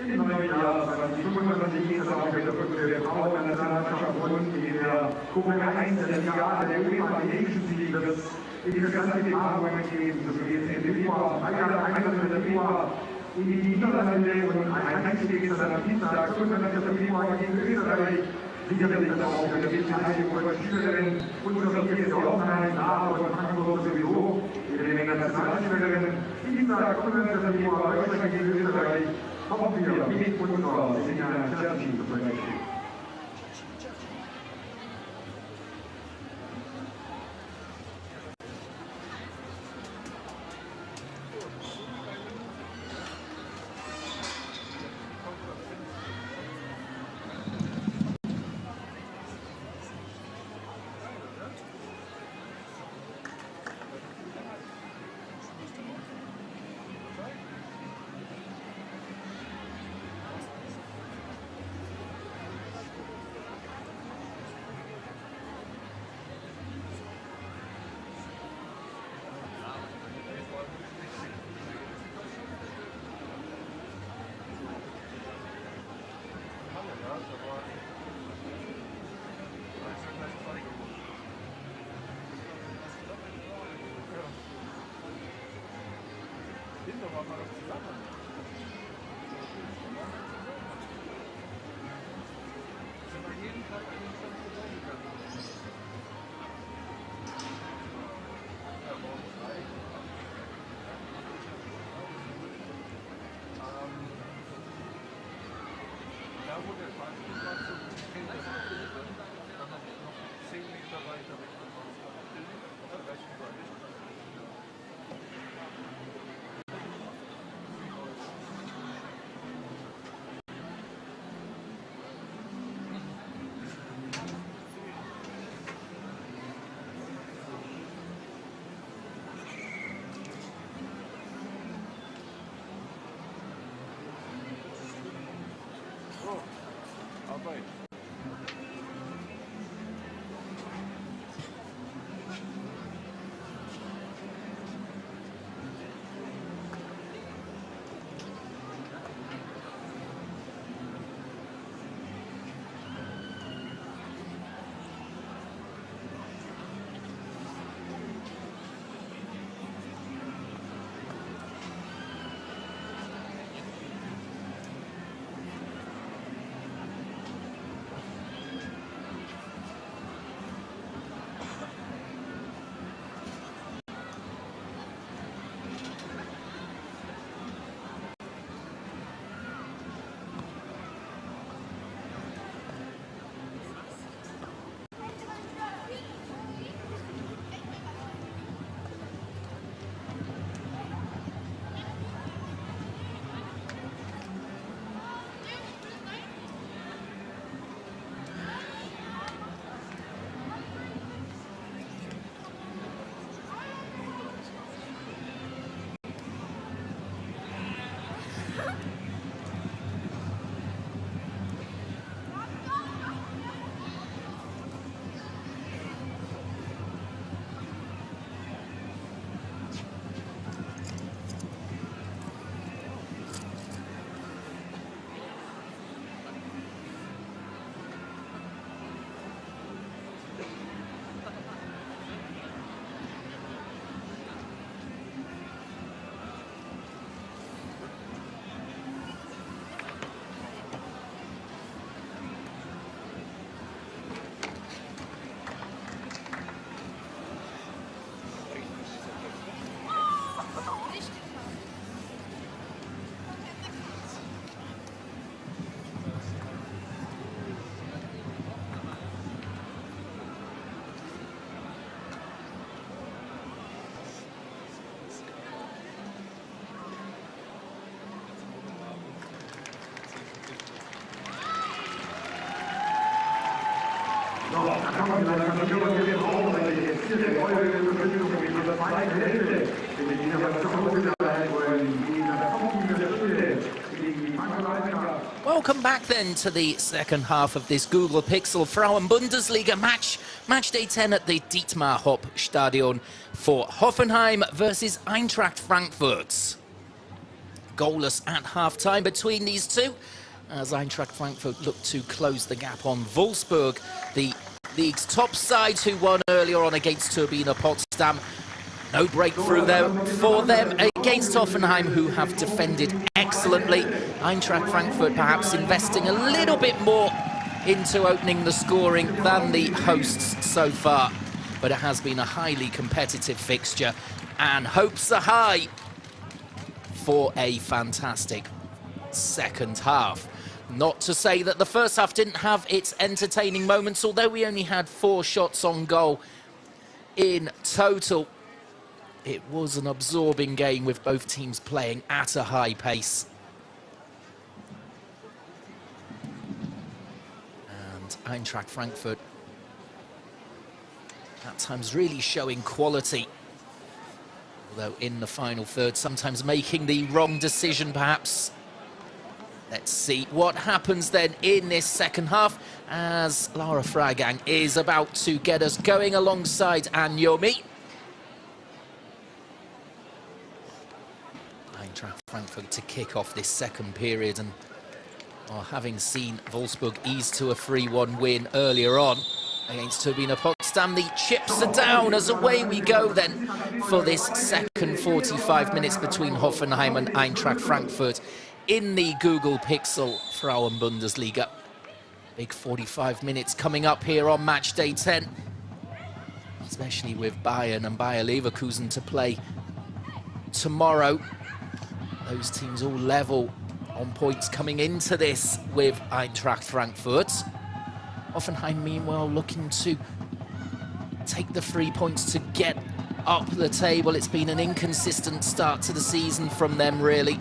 Im neuen Jahr 2025 ist auch wieder für die Frauennationalmannschaft und in der Gruppe 1 der Liga der UEFA Nations League wird es interessante Paarungen geben. So geht es Ende Februar, Freitag, 21. Februar in die Niederlande und ein Heimspiel ist dann am Dienstag, 25. Februar gegen Österreich. Sicherlich dann auch eine Beteiligung von Spielerinnen unserer TSG Hoffenheim, und Frankfurt sowieso, jede Menge Nationalspielerinnen. Dienstag, 25. Februar, Deutschland gegen Österreich. Hoffen wir mit unserer TSG zu vergleichen. Welcome back then to the second half of this Google Pixel Frauen Bundesliga match day 10 at the Dietmar Hopp Stadion for Hoffenheim versus Eintracht Frankfurt. Goalless at half-time between these two, as Eintracht Frankfurt look to close the gap on Wolfsburg, the league's top side, who won earlier on against Turbine Potsdam. No breakthrough though for them against Hoffenheim, who have defended excellently. Eintracht Frankfurt perhaps investing a little bit more into opening the scoring than the hosts so far. But it has been a highly competitive fixture, and hopes are high for a fantastic second half. Not to say that the first half didn't have its entertaining moments, although we only had 4 shots on goal in total. It was an absorbing game with both teams playing at a high pace. And Eintracht Frankfurt at times really showing quality, although in the final third sometimes making the wrong decision perhaps. Let's see what happens then in this second half, as Laura Fragang is about to get us going alongside Anyomi. Eintracht Frankfurt to kick off this second period, and having seen Wolfsburg ease to a 3-1 win earlier on against Turbine Potsdam, the chips are down as away we go then for this second 45 minutes between Hoffenheim and Eintracht Frankfurt in the Google Pixel Frauen Bundesliga. Big 45 minutes coming up here on match day 10, especially with Bayern and Bayer Leverkusen to play tomorrow. Those teams all level on points coming into this with Eintracht Frankfurt. Hoffenheim, meanwhile, looking to take the 3 points to get up the table. It's been an inconsistent start to the season from them, really,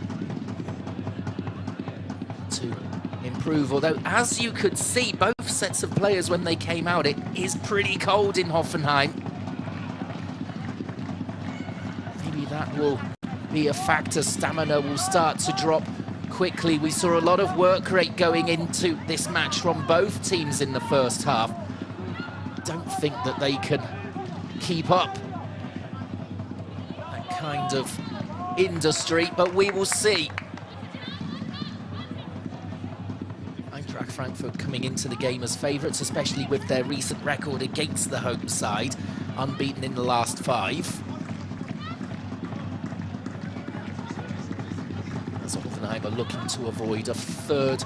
to improve. Although, as you could see, both sets of players, when they came out, it is pretty cold in Hoffenheim. Maybe that will be a factor. Stamina will start to drop quickly. We saw a lot of work rate going into this match from both teams in the first half. Don't think that they can keep up that kind of industry, but we will see. Eintracht Frankfurt coming into the game as favourites, especially with their recent record against the home side, unbeaten in the last 5. Hoffenheim are looking to avoid a third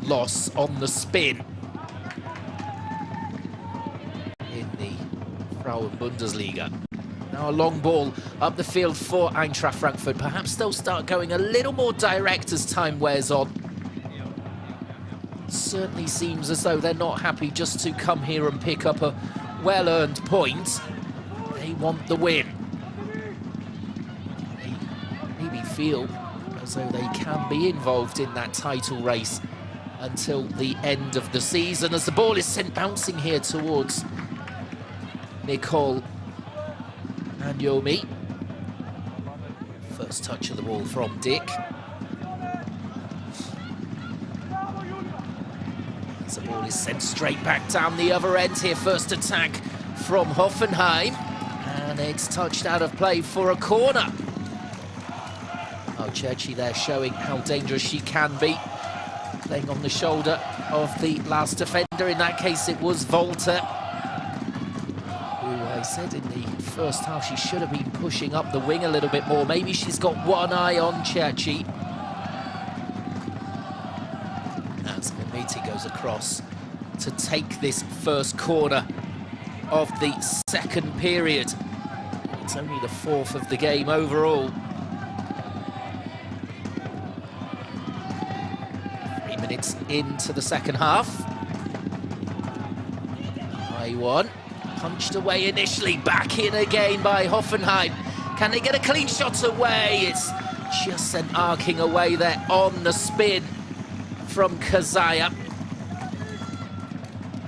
loss on the spin in the Frauen Bundesliga. Now a long ball up the field for Eintracht Frankfurt. Perhaps they'll start going a little more direct as time wears on. Certainly seems as though they're not happy just to come here and pick up a well-earned point. They want the win. They maybe feel as though they can be involved in that title race until the end of the season, as the ball is sent bouncing here towards Nicole Anyomi. First touch of the ball from Dick. As the ball is sent straight back down the other end here. First attack from Hoffenheim, and it's touched out of play for a corner. Cherchi there showing how dangerous she can be, playing on the shoulder of the last defender. In that case, it was Volta, who I said in the first half she should have been pushing up the wing a little bit more. Maybe she's got one eye on Cherchi. As Mimiti goes across to take this first corner of the second period. It's only the 4th of the game overall. Minutes into the second half. High one, punched away initially, back in again by Hoffenheim. Can they get a clean shot away? It's just sent arcing away there on the spin from Kazaya.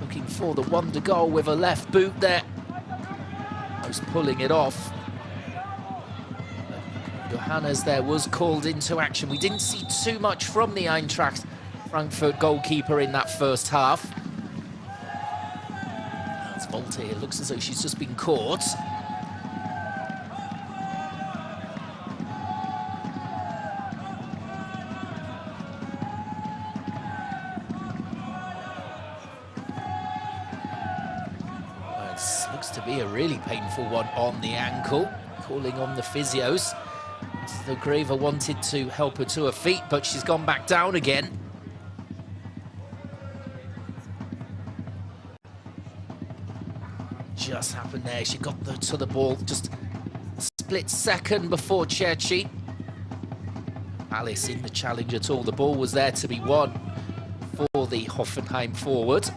Looking for the wonder goal with a left boot there. Was pulling it off. Johannes there was called into action. We didn't see too much from the Eintracht Frankfurt goalkeeper in that first half. That's Volta here. Looks as though she's just been caught. Looks to be a really painful one on the ankle. Calling on the physios. The Graver wanted to help her to her feet, but she's gone back down again. Just happened there. She got to the ball just a split second before Cherchi. Alice in the challenge at all. The ball was there to be won for the Hoffenheim forward.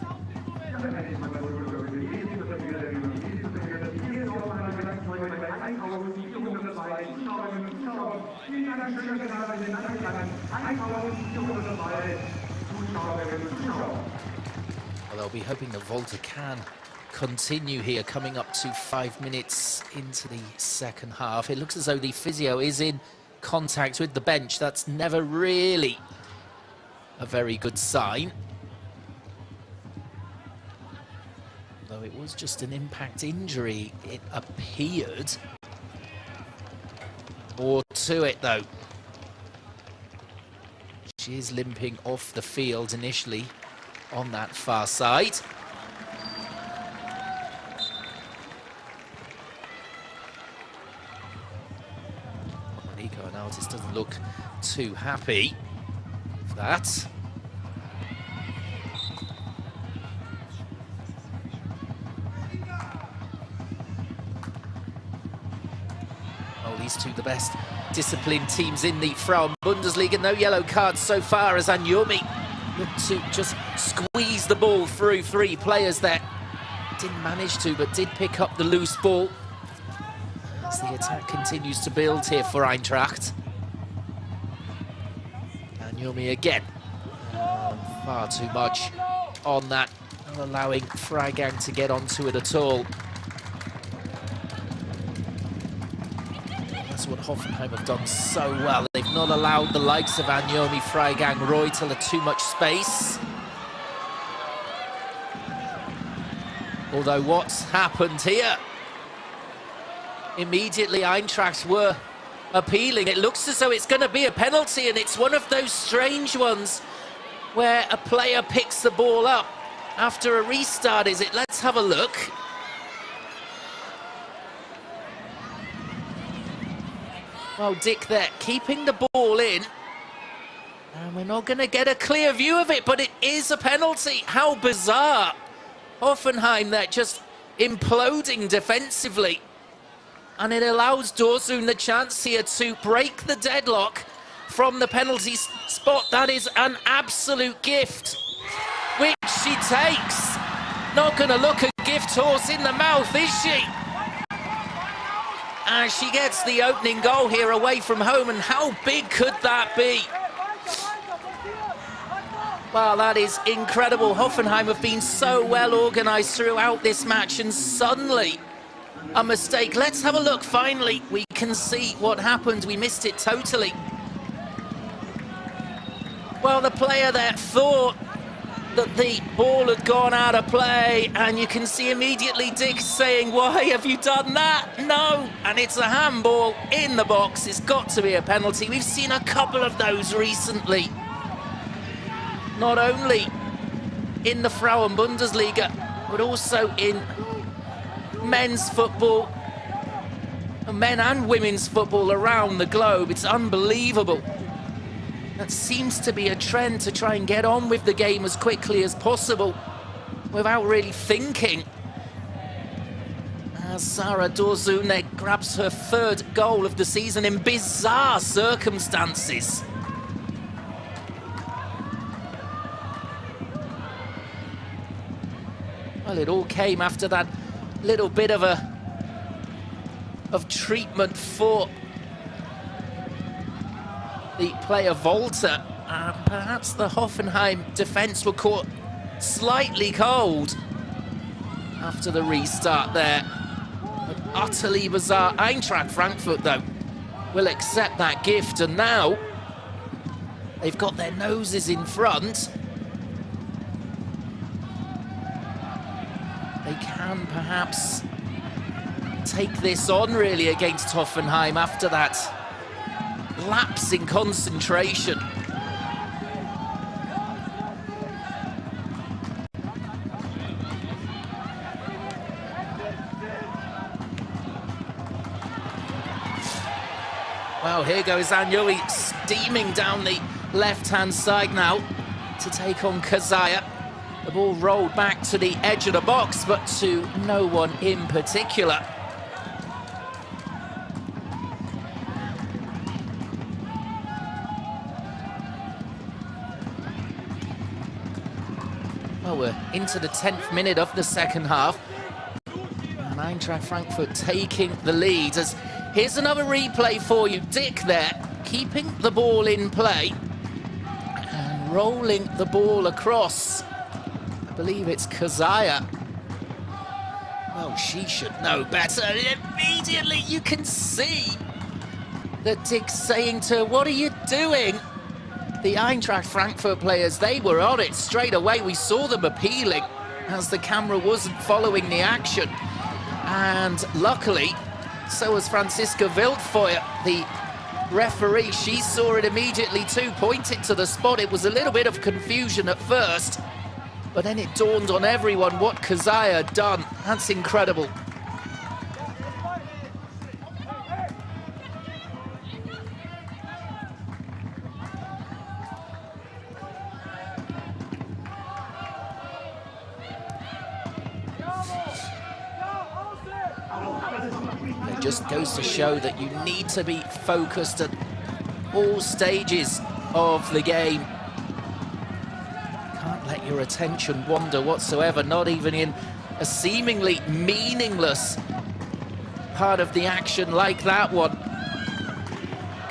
Well, they'll be hoping that Volta can continue here, coming up to 5 minutes into the second half. It looks as though the physio is in contact with the bench. That's never really a very good sign. Though it was just an impact injury, it appeared. More to it, though. She is limping off the field initially on that far side. Nico Analtis doesn't look too happy with that. These two the best disciplined teams in the Frauen Bundesliga. No yellow cards so far as Anyomi looked to just squeeze the ball through three players there. Didn't manage to, but did pick up the loose ball as the attack continues to build here for Eintracht. Anyomi again. Far too much on that, not allowing Freigang to get onto it at all. What Hoffenheim have done so well. They've not allowed the likes of Anyomi, Freigang, Reuteler too much space. Although what's happened here? Immediately Eintracht were appealing. It looks as though it's going to be a penalty, and it's one of those strange ones where a player picks the ball up after a restart, is it? Let's have a look. Well, Dick there, keeping the ball in. And we're not going to get a clear view of it, but it is a penalty. How bizarre. Hoffenheim there just imploding defensively. And it allows Dorzun the chance here to break the deadlock from the penalty spot. That is an absolute gift, which she takes. Not going to look a gift horse in the mouth, is she? As she gets the opening goal here away from home, and how big could that be? Well, that is incredible. Hoffenheim have been so well organised throughout this match, and suddenly a mistake. Let's have a look. Finally, we can see what happened. We missed it totally. Well, the player there thought that the ball had gone out of play, and you can see immediately Dick saying, "Why have you done that?" No, and it's a handball in the box. It's got to be a penalty. We've seen a couple of those recently, not only in the Frauen Bundesliga, but also in men's football, men and women's football around the globe. It's unbelievable. That seems to be a trend, to try and get on with the game as quickly as possible without really thinking. As Sarah Dorzun grabs her third goal of the season in bizarre circumstances. Well, it all came after that little bit of treatment for the player Volta. Perhaps the Hoffenheim defence were caught slightly cold after the restart there. But utterly bizarre. Eintracht Frankfurt, though, will accept that gift, and now they've got their noses in front. They can perhaps take this on, really, against Hoffenheim after that lapse in concentration. Well, here goes Agnoli steaming down the left-hand side now to take on Kazaya. The ball rolled back to the edge of the box, but to no one in particular. Well, we're into the 10th minute of the second half. And Eintracht Frankfurt taking the lead. As here's another replay for you. Dick there, keeping the ball in play and rolling the ball across. I believe it's Kazaya. Well, she should know better. Immediately you can see that Dick's saying to her, "What are you doing?" The Eintracht Frankfurt players, they were on it straight away. We saw them appealing as the camera wasn't following the action. And luckily, so was Franziska Wildfeuer, the referee. She saw it immediately too, pointed to the spot. It was a little bit of confusion at first, but then it dawned on everyone what Kazaya had done. That's incredible. It just goes to show that you need to be focused at all stages of the game. Can't let your attention wander whatsoever, not even in a seemingly meaningless part of the action like that one.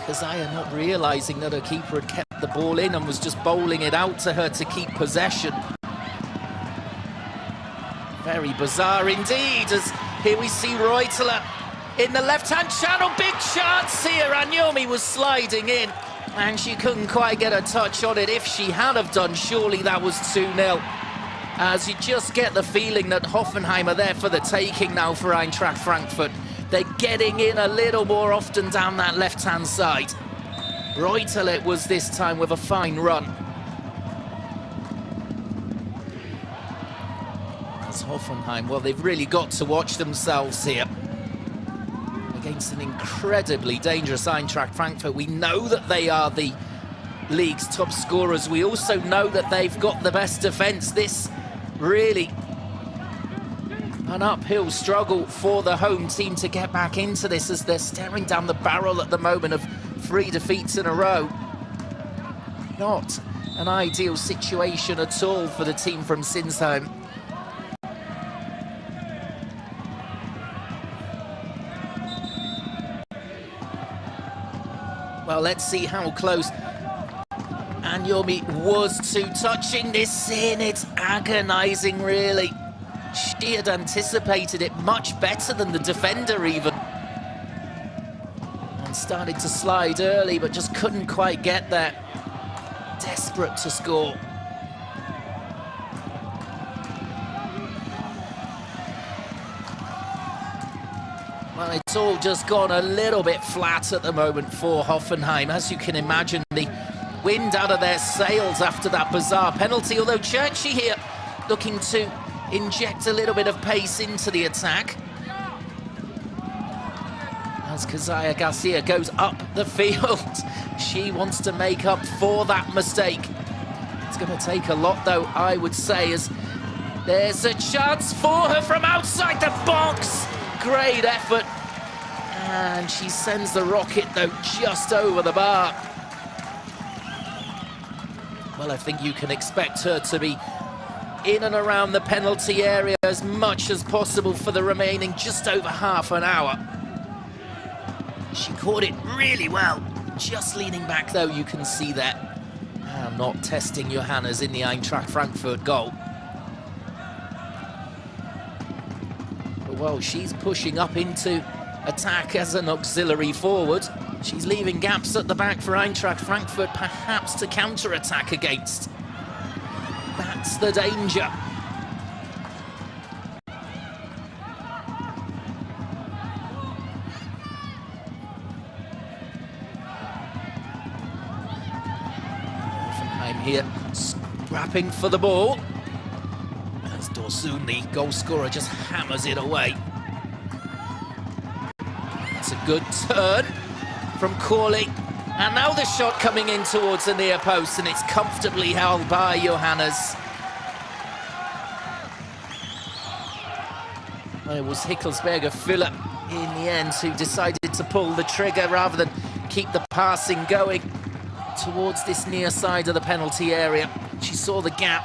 Kazaya not realizing that her keeper had kept the ball in and was just bowling it out to her to keep possession. Very bizarre indeed, as here we see Reuteler in the left-hand channel. Big chance here. Agnoli was sliding in and she couldn't quite get a touch on it. If she had have done, surely that was 2-0. As you just get the feeling that Hoffenheim are there for the taking now for Eintracht Frankfurt. They're getting in a little more often down that left-hand side. Reuteler it was this time with a fine run. As Hoffenheim, well, they've really got to watch themselves here against an incredibly dangerous Eintracht Frankfurt. We know that they are the league's top scorers. We also know that they've got the best defence. This really an uphill struggle for the home team to get back into this, as they're staring down the barrel at the moment of 3 defeats in a row. Not an ideal situation at all for the team from Sinsheim. Well, let's see how close Agnoli was to touching this in. It's agonising, really. She had anticipated it much better than the defender even. And started to slide early, but just couldn't quite get there. Desperate to score. Well, it's all just gone a little bit flat at the moment for Hoffenheim. As you can imagine, the wind out of their sails after that bizarre penalty. Although Churchy here looking to inject a little bit of pace into the attack. As Kazaya Garcia goes up the field, she wants to make up for that mistake. It's going to take a lot, though, I would say, as there's a chance for her from outside the box. Great effort. And she sends the rocket, though, just over the bar. Well, I think you can expect her to be in and around the penalty area as much as possible for the remaining just over half an hour. She caught it really well. Just leaning back, though, you can see that. And not testing Johannes in the Eintracht Frankfurt goal. well, she's pushing up into attack as an auxiliary forward. She's leaving gaps at the back for Eintracht Frankfurt, perhaps to counter-attack against. That's the danger. Hoffenheim here, scrapping for the ball. As Dorsun, the goal scorer, just hammers it away. That's a good turn from Corley. And now the shot coming in towards the near post, and it's comfortably held by Johannes. Well, it was Hickelsberger Füller in the end who decided to pull the trigger rather than keep the passing going towards this near side of the penalty area. She saw the gap,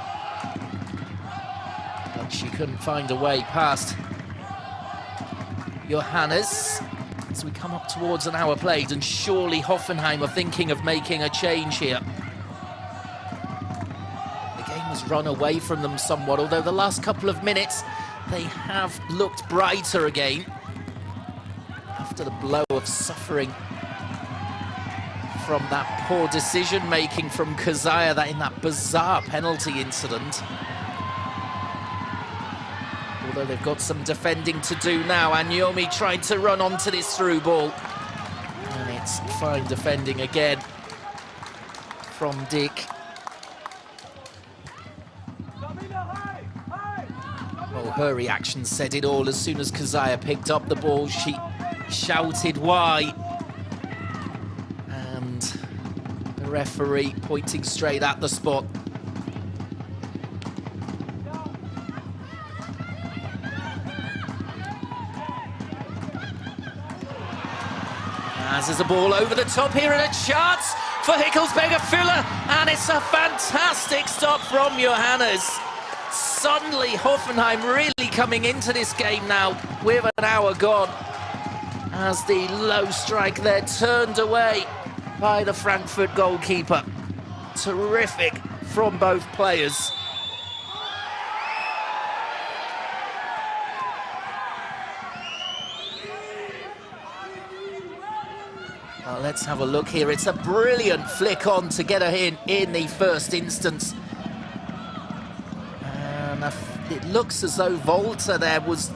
but she couldn't find a way past Johannes. As we come up towards an hour played, and surely Hoffenheim are thinking of making a change here. The game has run away from them somewhat, although the last couple of minutes they have looked brighter again after the blow of suffering from that poor decision-making from Kazaya in that bizarre penalty incident. Although they've got some defending to do now. Anyomi trying to run onto this through ball. And it's fine defending again from Dick. Well, her reaction said it all. As soon as Kazaya picked up the ball, she shouted, "Why?" And the referee pointing straight at the spot. As there's a ball over the top here, and a chance for Hickelsberger Füller, and it's a fantastic stop from Johannes. Suddenly Hoffenheim really coming into this game now with an hour gone, as the low strike there turned away by the Frankfurt goalkeeper. Terrific from both players. Well, let's have a look here. It's a brilliant flick on to get her in the first instance. And it looks as though Volta there was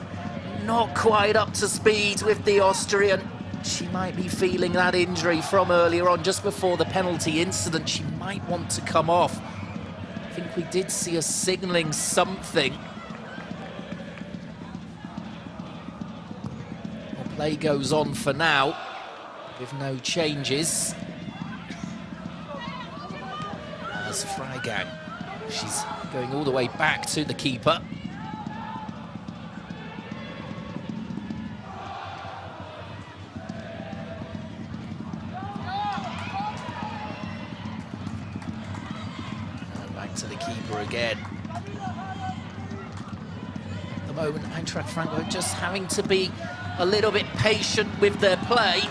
not quite up to speed with the Austrian. She might be feeling that injury from earlier on, just before the penalty incident. She might want to come off. I think we did see her signalling something. The play goes on for now, with no changes. As Freigang, she's going all the way back to the keeper. And back to the keeper again. At the moment, Eintracht Frankfurt just having to be a little bit patient with their play.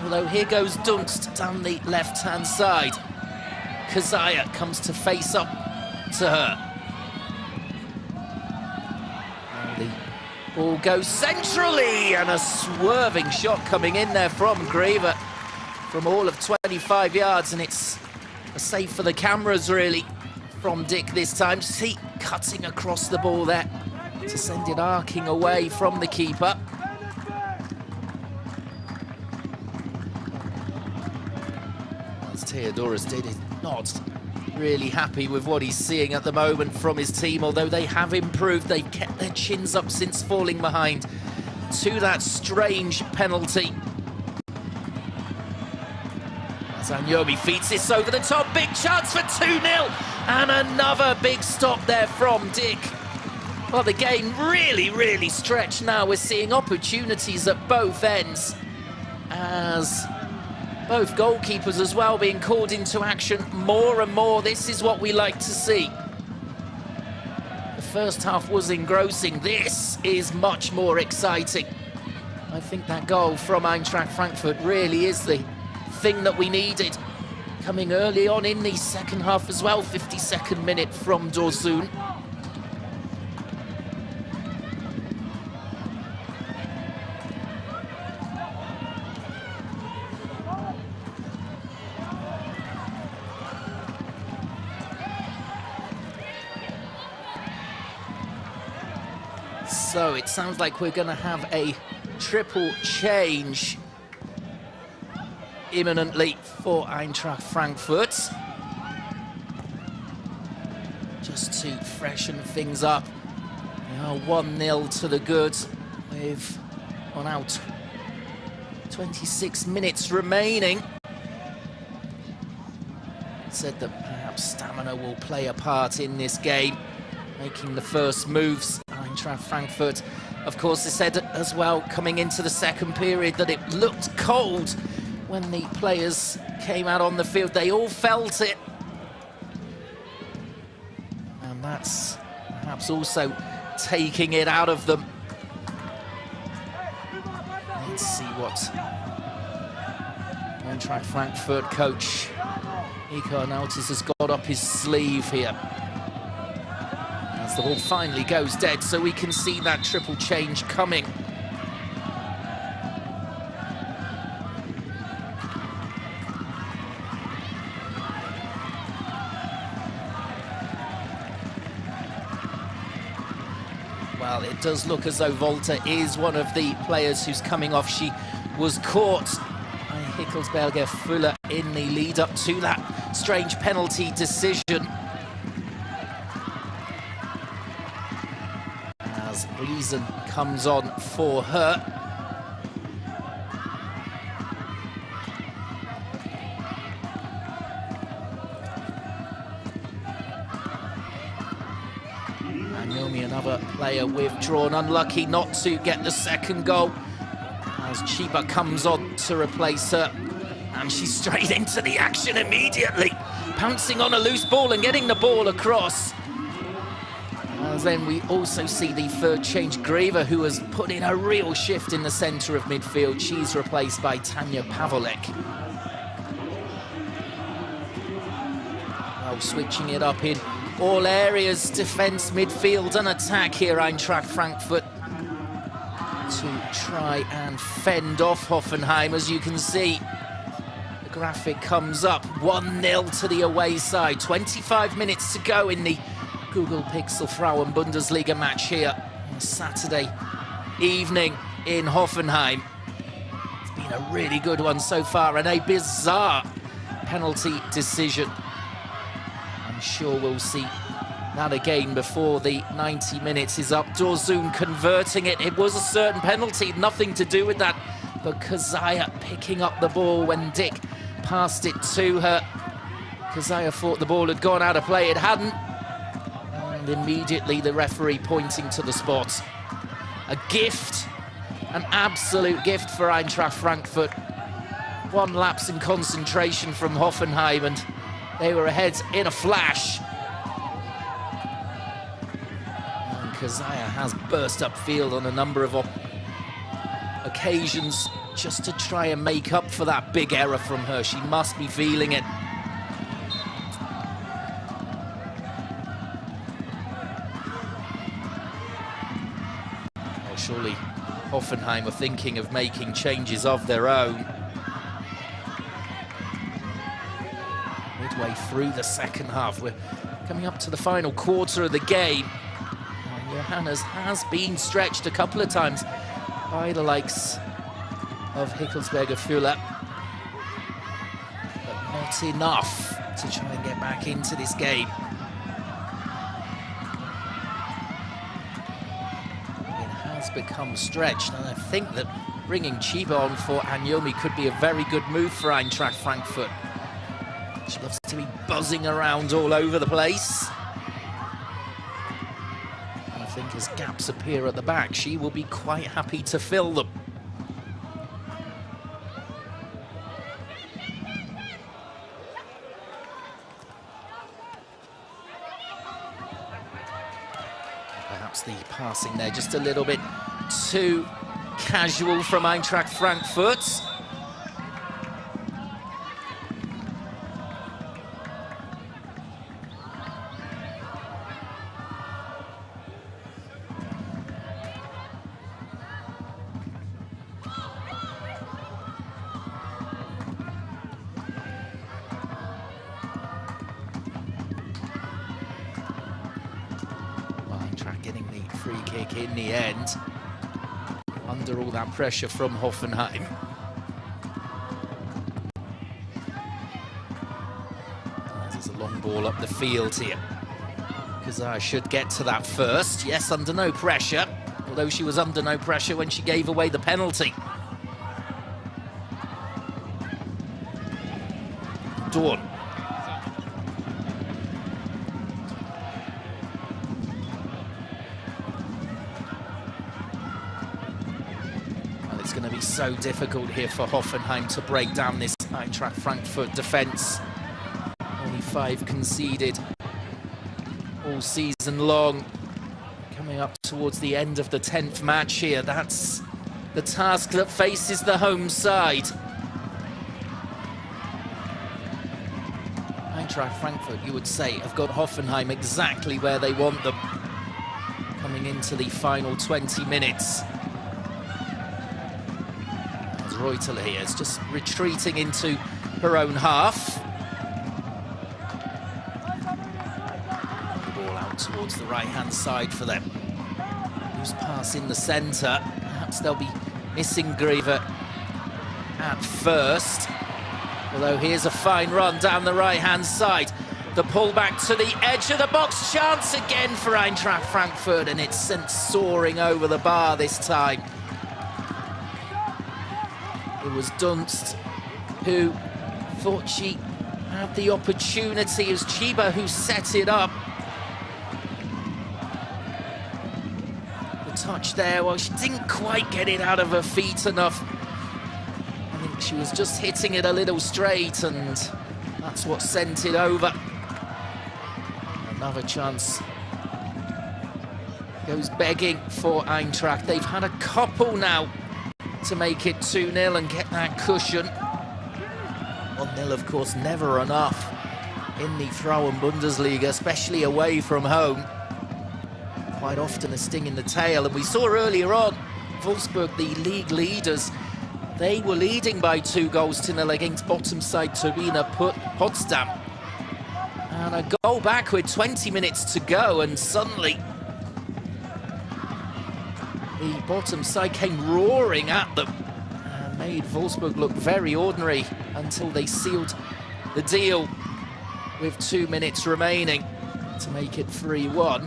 Although here goes Dunst down the left-hand side. Kazaya comes to face up to her. And the ball goes centrally, and a swerving shot coming in there from Greve from all of 25 yards, and it's a save for the cameras really from Dick this time. See, cutting across the ball there to send it arcing away from the keeper. Theodoros did is not really happy with what he's seeing at the moment from his team, although they have improved. They've kept their chins up since falling behind to that strange penalty. As Anyomi feeds this over the top, big chance for 2-0, and another big stop there from Dick. Well, the game really stretched now. We're seeing opportunities at both ends, as both goalkeepers as well being called into action more and more. This is what we like to see. The first half was engrossing. This is much more exciting. I think that goal from Eintracht Frankfurt really is the thing that we needed. Coming early on in the second half as well, 52nd minute from Dorsun. So it sounds like we're going to have a triple change imminently for Eintracht Frankfurt. Just to freshen things up. We are 1-0 to the good with on out 26 minutes remaining. Said that perhaps stamina will play a part in this game, making the first moves. Eintracht Frankfurt, of course, they said as well coming into the second period that it looked cold when the players came out on the field. They all felt it. And that's perhaps also taking it out of them. Let's see what Eintracht Frankfurt coach Nico Nautis has got up his sleeve here. As the ball finally goes dead, so we can see that triple change coming. Well, it does look as though Volta is one of the players who's coming off. She was caught by Hickelsberger Fuller in the lead up to that strange penalty decision. As Riesen comes on for her. Anyomi, another player withdrawn, unlucky not to get the second goal. As Chiba comes on to replace her. And she's straight into the action immediately, pouncing on a loose ball and getting the ball across. As then we also see the third change, Greva, who has put in a real shift in the centre of midfield. She's replaced by Tanja Pavolek. Well, switching it up in all areas, defence, midfield and attack here, Eintracht Frankfurt, to try and fend off Hoffenheim. As you can see, the graphic comes up, 1-0 to the away side. 25 minutes to go in the Google Pixel Frauen Bundesliga match here on Saturday evening in Hoffenheim. It's been a really good one so far, and a bizarre penalty decision. I'm sure we'll see that again before the 90 minutes is up. Dorzun converting it. It was a certain penalty, nothing to do with that. But Kazaya picking up the ball when Dick passed it to her. Kazaya thought the ball had gone out of play. It hadn't. And immediately the referee pointing to the spot. A gift, an absolute gift for Eintracht Frankfurt. One lapse in concentration from Hoffenheim and they were ahead in a flash. And Kazaya has burst upfield on a number of occasions just to try and make up for that big error from her. She must be feeling it. Well, surely Hoffenheim are thinking of making changes of their own. Midway through the second half, we're coming up to the final quarter of the game. And Johannes has been stretched a couple of times by the likes of Hickelsberger Fuller, but not enough to try and get back into this game. It has become stretched, and I think that bringing Chiba on for Anyomi could be a very good move for Eintracht Frankfurt. She loves to be buzzing around all over the place. And I think as gaps appear at the back, she will be quite happy to fill them. Perhaps the passing there just a little bit too casual from Eintracht Frankfurt. Getting the free kick kick in the end, under all that pressure from Hoffenheim. There's a long ball up the field here. Kazai should get to that first. Yes, under no pressure, although she was under no pressure when she gave away the penalty. Dawn. Well, it's going to be so difficult here for Hoffenheim to break down this Eintracht Frankfurt defence. Only 5 conceded all season long. Coming up towards the end of the 10th match here, that's the task that faces the home side. Eintracht Frankfurt, you would say, have got Hoffenheim exactly where they want them. Coming into the final 20 minutes. As Reuteler here is just retreating into her own half. The ball out towards the right-hand side for them. Loose pass in the centre. Perhaps they'll be missing Griever at first. Although here's a fine run down the right-hand side. The pull back to the edge of the box. Chance again for Eintracht Frankfurt, and it's sent soaring over the bar this time. It was Dunst who thought she had the opportunity. It was Chiba who set it up. The touch there, well, she didn't quite get it out of her feet enough. She was just hitting it a little straight, and that's what sent it over. Another chance goes begging for Eintracht. They've had a couple now to make it 2-0 and get that cushion. 1-0, of course, never enough in the Frauen Bundesliga, especially away from home. Quite often a sting in the tail, and we saw earlier on, Wolfsburg, the league leaders, they were leading by 2-0 against bottom side Turbine Potsdam. And a goal back with 20 minutes to go, and suddenly the bottom side came roaring at them and made Wolfsburg look very ordinary until they sealed the deal with 2 minutes remaining to make it 3-1.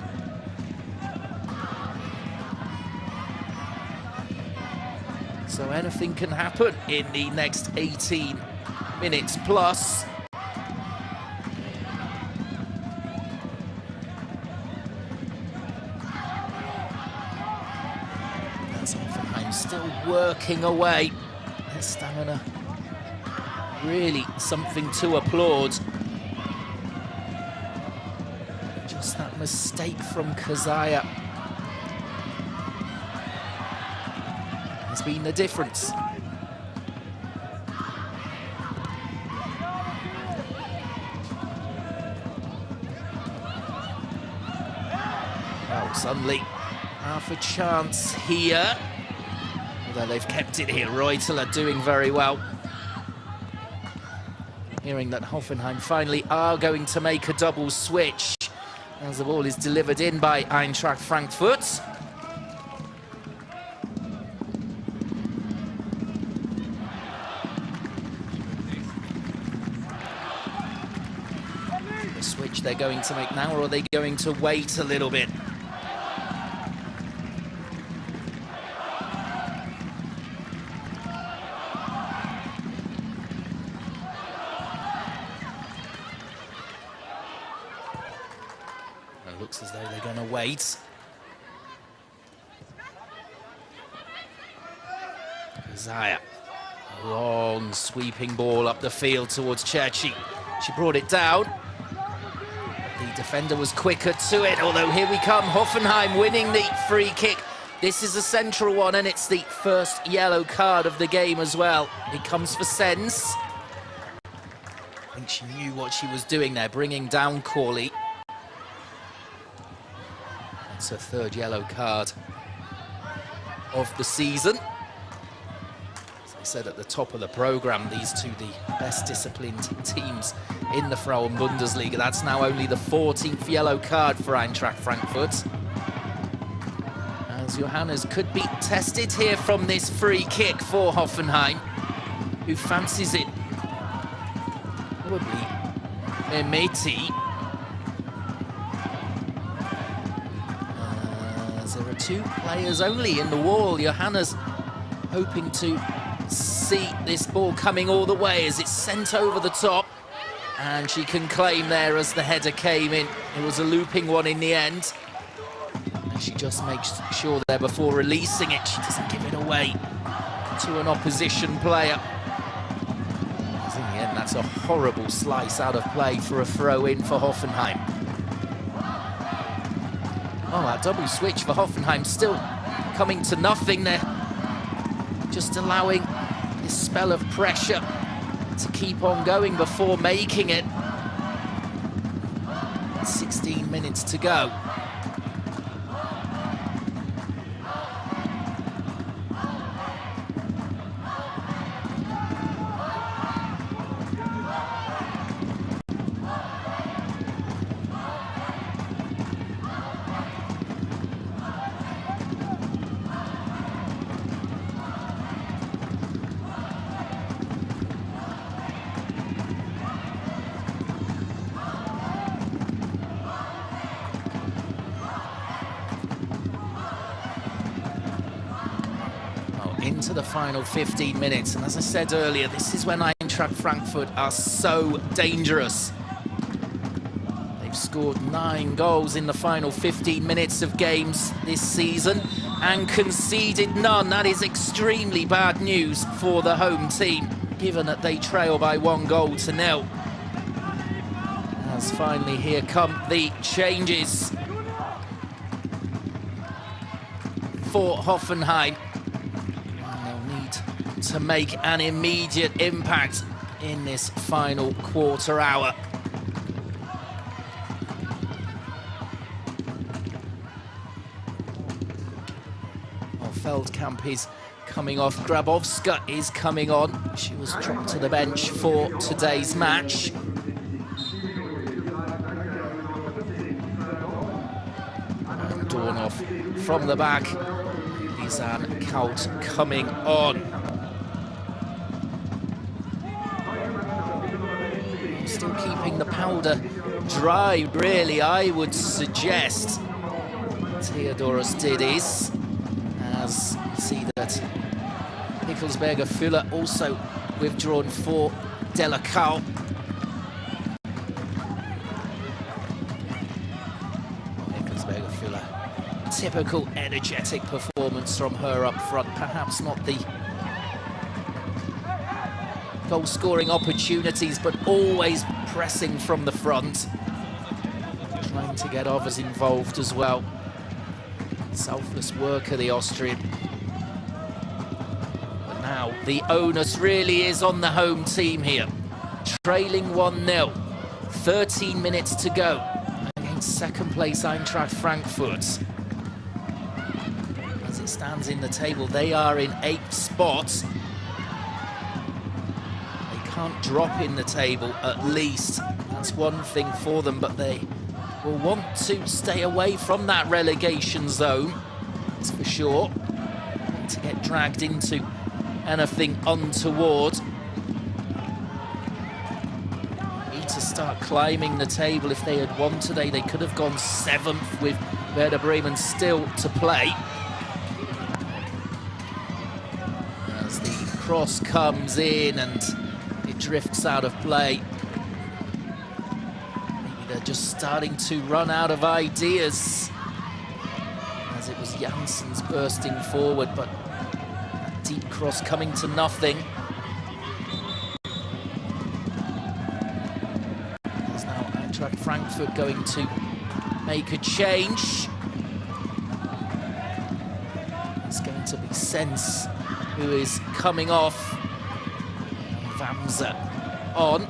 So anything can happen in the next 18 minutes plus. That's Hoffenheim still working away. Their stamina really something to applaud. Just that mistake from Kazaya has been the difference. Well, suddenly half a chance here. Although they've kept it here. Reuteler doing very well. Hearing that Hoffenheim finally are going to make a double switch as the ball is delivered in by Eintracht Frankfurt. Switch they're going to make now, or are they going to wait a little bit? It looks as though they're going to wait. Zaya, a long sweeping ball up the field towards Cherchi. She brought it down. The defender was quicker to it, although here we come, Hoffenheim winning the free kick. This is a central one, and it's the first yellow card of the game as well. It comes for Sens. I think she knew what she was doing there, bringing down Corley. That's her third yellow card of the season. As I said at the top of the programme, these two, the best disciplined teams in the Frauen Bundesliga. That's now only the 14th yellow card for Eintracht Frankfurt. As Johannes could be tested here from this free kick for Hoffenheim, who fancies it. Probably Emeti. There are two players only in the wall. Johannes hoping to see this ball coming all the way as it's sent over the top. And she can claim there as the header came in. It was a looping one in the end. And she just makes sure there before releasing it, she doesn't give it away to an opposition player. As in the end, that's a horrible slice out of play for a throw-in for Hoffenheim. Oh, that double switch for Hoffenheim still coming to nothing there. Just allowing this spell of pressure to keep on going before making it. 16 minutes to go. Into the final 15 minutes, and as I said earlier, this is when Eintracht Frankfurt are so dangerous. They've scored 9 goals in the final 15 minutes of games this season and conceded none. That is extremely bad news for the home team, given that they trail by 1-0. As finally here come the changes for Hoffenheim. To make an immediate impact in this final quarter hour. Well, Feldkamp is coming off. Grabowska is coming on. She was dropped to the bench for today's match. And Dornoff from the back. Izan Kaut coming on. Still keeping the powder dry, really, I would suggest. Theodoros Didis, as you see that Hickelsberger Fuller also withdrawn for Delacau. Hickelsberger Fuller, typical energetic performance from her up front, perhaps not the goal-scoring opportunities, but always pressing from the front, trying to get others involved as well. Selfless worker, the Austrian. But now the onus really is on the home team here. Trailing 1-0, 13 minutes to go against second place Eintracht Frankfurt. As it stands in the table, they are in 8th spot. Can't drop in the table, at least. That's one thing for them, but they will want to stay away from that relegation zone, that's for sure. Need to get dragged into anything untoward. Need to start climbing the table. If they had won today, they could have gone 7th with Werder Bremen still to play. As the cross comes in and drifts out of play. Maybe they're just starting to run out of ideas, as it was Janssens bursting forward, but that deep cross coming to nothing. There's now Eintracht Frankfurt going to make a change. It's going to be Sens who is coming off. Vamsa on,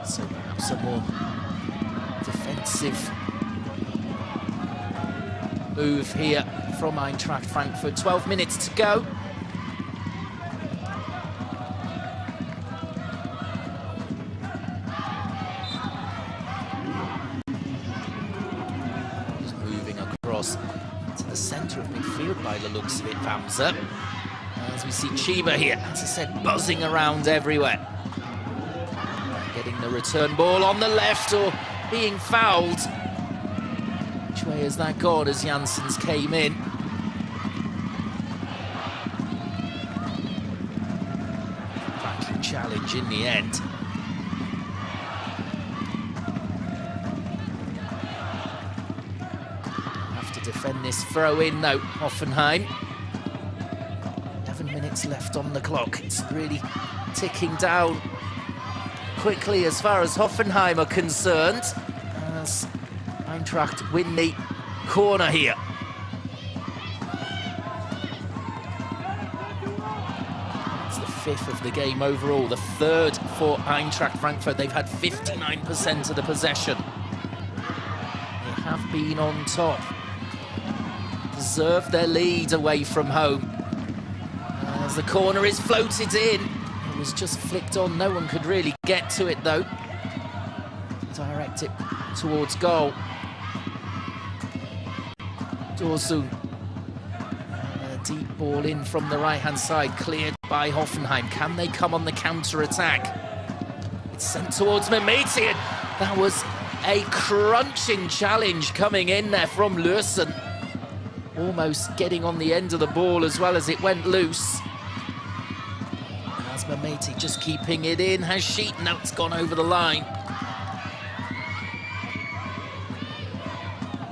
so perhaps a more defensive move here from Eintracht Frankfurt. 12 minutes to go. Just moving across to the centre of midfield by the looks of it, Vamsa. As we see Chiba here, as I said, buzzing around everywhere. Getting the return ball on the left or being fouled. Which way has that gone as Janssens came in? Backing challenge in the end. Have to defend this throw in though, Hoffenheim. 11 minutes left on the clock. It's really ticking down quickly as far as Hoffenheim are concerned, as Eintracht win the corner here. It's the 5th of the game overall, the 3rd for Eintracht Frankfurt. They've had 59% of the possession. They have been on top. Deserve their lead away from home. As the corner is floated in. It was just flicked on, no one could really get to it though. Direct it towards goal. Dorsun. A deep ball in from the right-hand side, cleared by Hoffenheim. Can they come on the counter-attack? It's sent towards Mehmeti, and that was a crunching challenge coming in there from Lursen. Almost getting on the end of the ball as well as it went loose. Mehmeti just keeping it in, has Sheet, now it's gone over the line.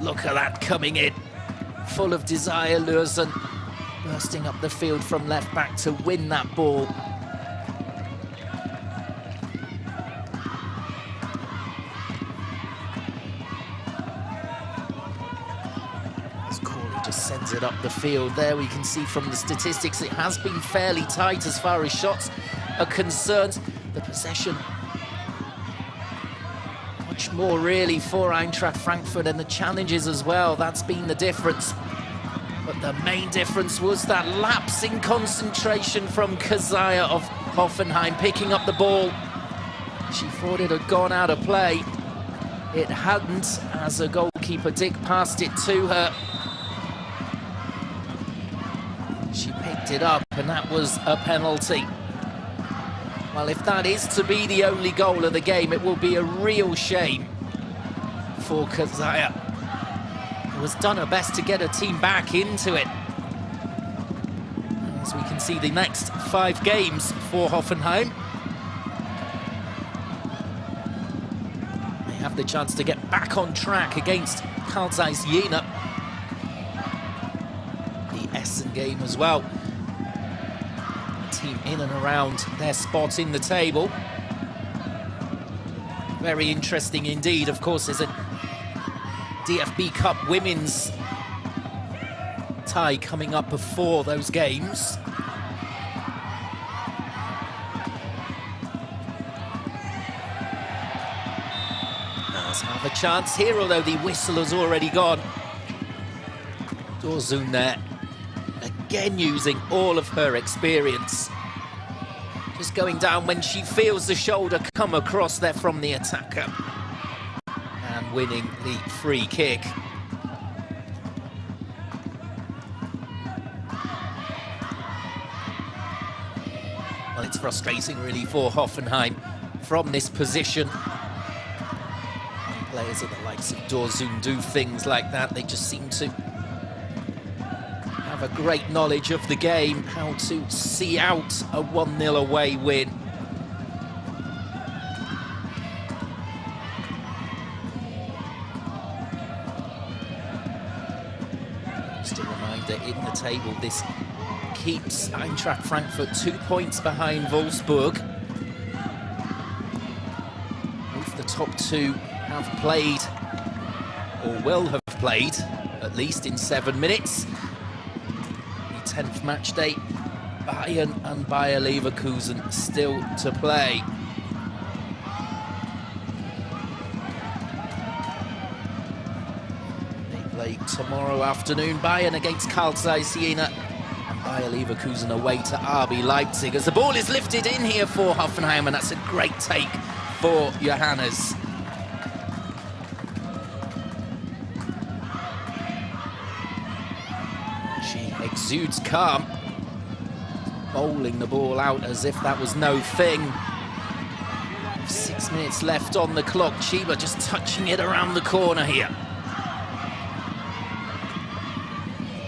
Look at that coming in, full of desire, Lursen, bursting up the field from left back to win that ball. Just sends it up the field. There we can see from the statistics it has been fairly tight as far as shots are concerned. The possession much more really for Eintracht Frankfurt, and the challenges as well. That's been the difference. But the main difference was that lapse in concentration from Kazaya of Hoffenheim picking up the ball. She thought it had gone out of play. It hadn't, as a goalkeeper Dick passed it to her. She picked it up, and that was a penalty. Well, if that is to be the only goal of the game, it will be a real shame for Kazaya, who has done her best to get her team back into it. As we can see, the next 5 games for Hoffenheim, they have the chance to get back on track against Carl Zeiss Jena. Essen game as well. Team in and around their spot in the table. Very interesting indeed. Of course, there's a DFB Cup women's tie coming up before those games. Does have a chance here, although the whistle has already gone. Dorsun there. Again using all of her experience. Just going down when she feels the shoulder come across there from the attacker. And winning the free kick. Well, it's frustrating really for Hoffenheim from this position. When players of the likes of Dorsun do things like that, they just seem to have a great knowledge of the game, how to see out a 1-0 away win. Just a reminder, in the table, this keeps Eintracht Frankfurt 2 points behind Wolfsburg. Both the top 2 have played, or will have played, at least in 7 minutes. 10th match day, Bayern and Bayer Leverkusen still to play. They play tomorrow afternoon, Bayern against Carl Zeiss Jena, and Bayer Leverkusen away to RB Leipzig. As the ball is lifted in here for Hoffenheim, and that's a great take for Johannes. exudes calm, bowling the ball out as if that was no thing. 6 minutes left on the clock. Chiba just touching it around the corner here.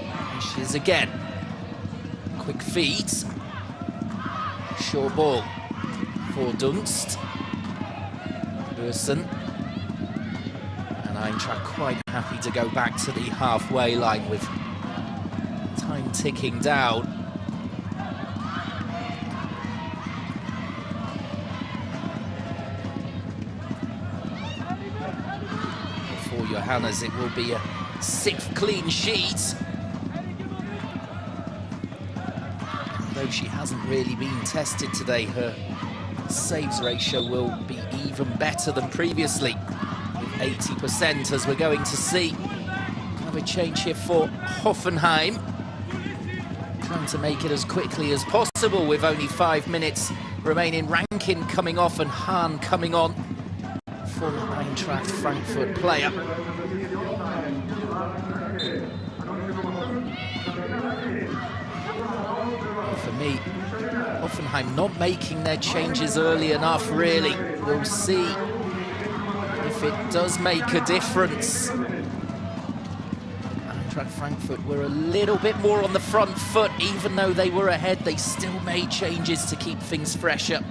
There she is again. Quick feeds. Short ball for Dunst. Burson. And Eintracht quite happy to go back to the halfway line with time ticking down. For Johannes, it will be a 6th clean sheet. Although she hasn't really been tested today, her saves ratio will be even better than previously, with 80%, as we're going to see. Have a change here for Hoffenheim, trying to make it as quickly as possible with only 5 minutes remaining. Rankin coming off and Hahn coming on, former Eintracht Frankfurt player. For me, Hoffenheim not making their changes early enough, really. We'll see if it does make a difference. Eintracht Frankfurt were a little bit more on the front foot. Even though they were ahead, they still made changes to keep things fresher.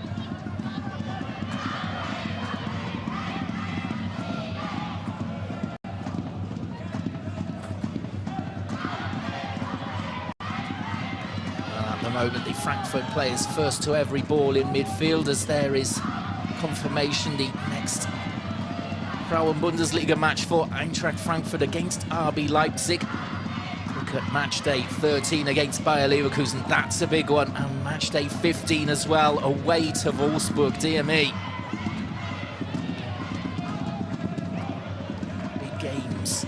Moment, the Frankfurt players first to every ball in midfield, as there is confirmation the next Frauen Bundesliga match for Eintracht Frankfurt against RB Leipzig. Look at match day 13 against Bayer Leverkusen, that's a big one, and match day 15 as well, away to Wolfsburg, dear me. Big games.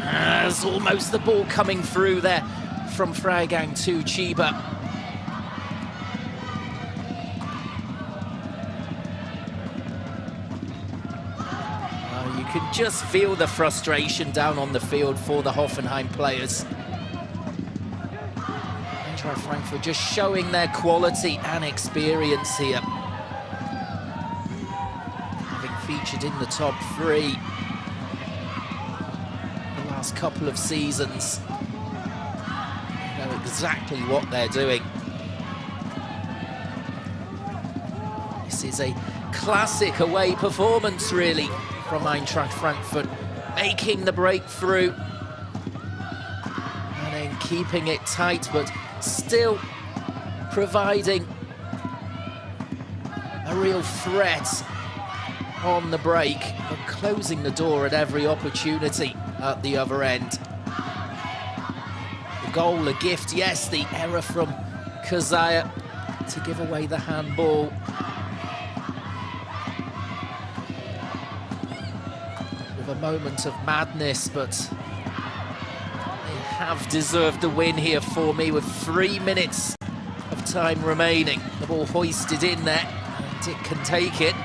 There's almost the ball coming through there from Freigang to Chiba. You can just feel the frustration down on the field for the Hoffenheim players. Eintracht Frankfurt just showing their quality and experience here. Having featured in the top 3 couple of seasons, know exactly what they're doing. This is a classic away performance, really, from Eintracht Frankfurt, making the breakthrough and then keeping it tight, but still providing a real threat on the break, but closing the door at every opportunity at the other end. The goal, a gift, yes, the error from Kazaya to give away the handball. With a moment of madness, but they have deserved a win here for me with 3 minutes of time remaining. The ball hoisted in there, and it can take it.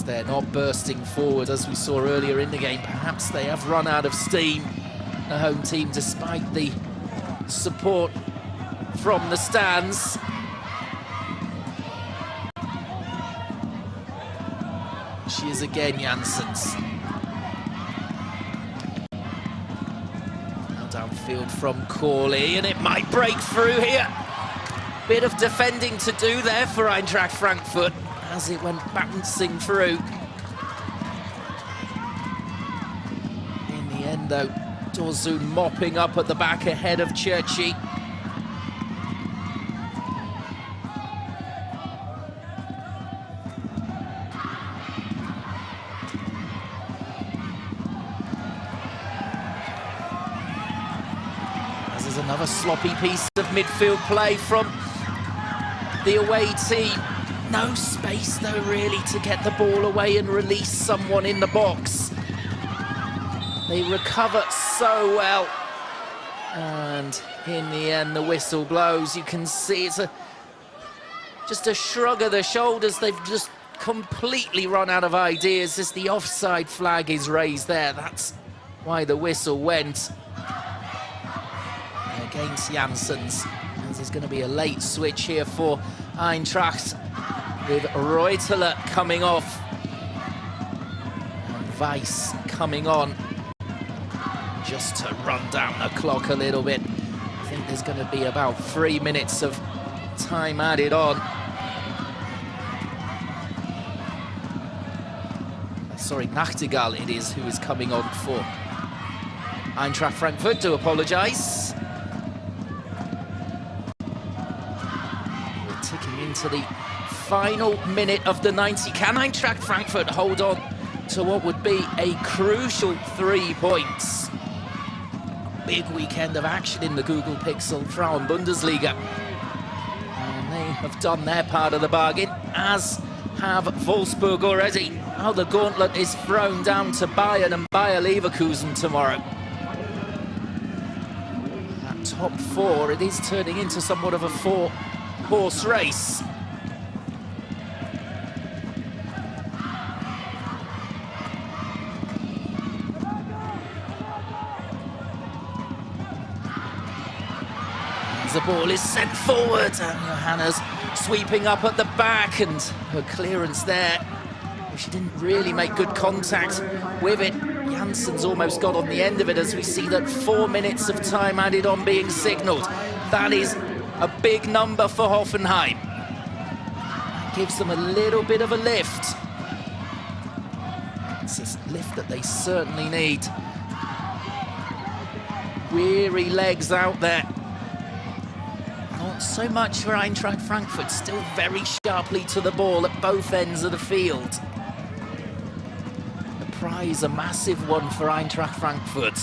They're not bursting forward as we saw earlier in the game. Perhaps they have run out of steam, the home team, despite the support from the stands. She is again, Janssens. Now downfield from Corley, and it might break through here. Bit of defending to do there for Eintracht Frankfurt as it went bouncing through. In the end, though, Dorzoon mopping up at the back ahead of Churchy. As there's another sloppy piece of midfield play from the away team. No space, though, really, to get the ball away and release someone in the box. They recover so well. And in the end, the whistle blows. You can see it's a just a shrug of the shoulders. They've just completely run out of ideas as the offside flag is raised there. That's why the whistle went against Janssens. There's going to be a late switch here for Eintracht, with Reuteler coming off and Weiss coming on, just to run down the clock a little bit. I think there's going to be about 3 minutes of time added on. Sorry, Nachtigall it is who is coming on for Eintracht Frankfurt. Do apologise. We're ticking into the final minute of the 90. Can Eintracht Frankfurt hold on to what would be a crucial 3 points? Big weekend of action in the Google Pixel Frauen Bundesliga. And they have done their part of the bargain, as have Wolfsburg already. Now the gauntlet is thrown down to Bayern and Bayer Leverkusen tomorrow. That top 4, it is turning into somewhat of a 4-horse race. As the ball is sent forward, and Johanna's sweeping up at the back, and her clearance there, she didn't really make good contact with it. Janssens almost got on the end of it, as we see that 4 minutes of time added on being signalled. That is a big number for Hoffenheim. Gives them a little bit of a lift. It's a lift that they certainly need. Weary legs out there. Not so much for Eintracht Frankfurt, still very sharply to the ball at both ends of the field. The prize, a massive one for Eintracht Frankfurt.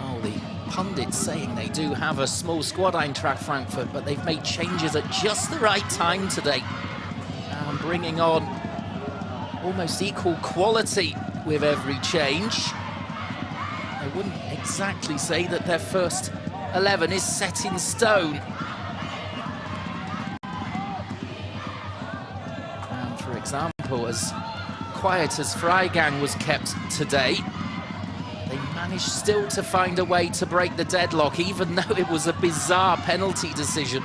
Oh, the pundits saying they do have a small squad, Eintracht Frankfurt, but they've made changes at just the right time today, and bringing on almost equal quality with every change. I wouldn't exactly say that their first 11 is set in stone. And for example, as quiet as Freigang was kept today, they managed still to find a way to break the deadlock, even though it was a bizarre penalty decision.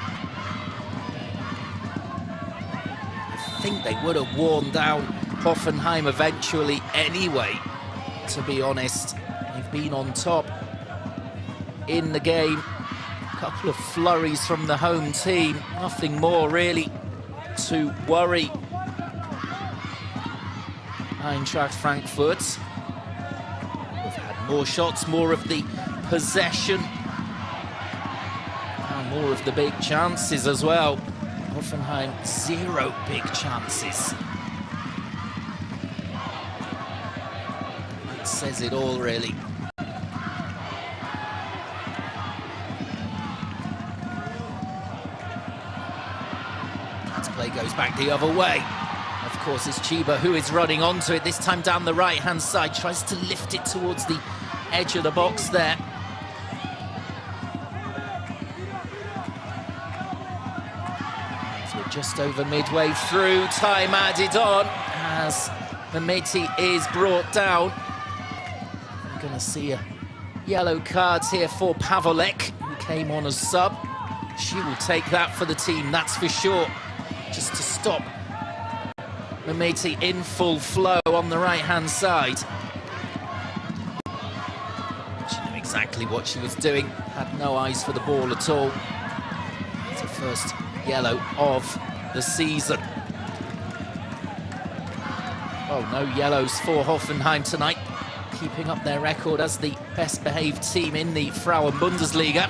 I think they would have worn down Hoffenheim eventually anyway, to be honest. They've been on top in the game. A couple of flurries from the home team, nothing more really to worry Eintracht Frankfurt. We've had more shots, more of the possession, and more of the big chances as well. Hoffenheim, 0 big chances. Says it all, really. As play goes back the other way. Of course, it's Chiba who is running onto it, this time down the right-hand side, tries to lift it towards the edge of the box there. So we're just over midway through, time added on, as Mameti is brought down. Going to see a yellow card here for Pavolek, who came on as sub. She will take that for the team, that's for sure, just to stop Mameti in full flow on the right-hand side. She knew exactly what she was doing, had no eyes for the ball at all. It's her first yellow of the season. Oh, no yellows for Hoffenheim tonight, keeping up their record as the best behaved team in the Frauen Bundesliga.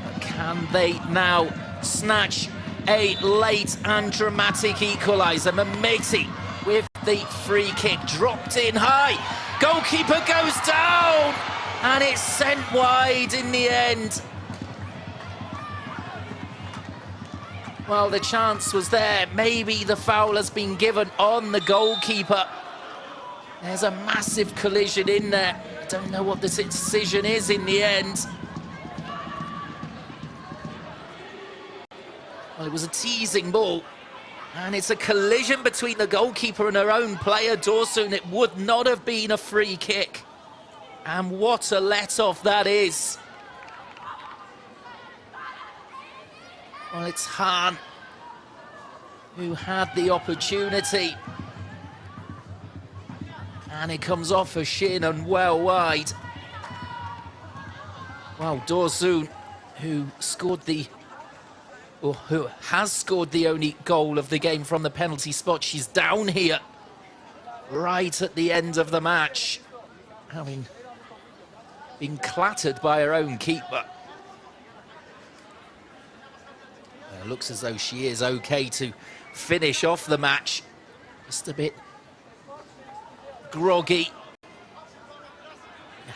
But can they now snatch a late and dramatic equaliser? Mameti with the free kick, dropped in high. Goalkeeper goes down, and it's sent wide in the end. Well, the chance was there. Maybe the foul has been given on the goalkeeper. There's a massive collision in there don't know what the decision is in the end. Well, it was a teasing ball, and it's a collision between the goalkeeper and her own player, Dorsun. It would not have been a free kick. And what a let-off that is. Well, it's Hahn who had the opportunity. And it comes off her shin and well wide. Well, Dorsun, who has scored the only goal of the game from the penalty spot, she's down here right at the end of the match, having been clattered by her own keeper. It looks as though she is okay to finish off the match. Just a bit groggy.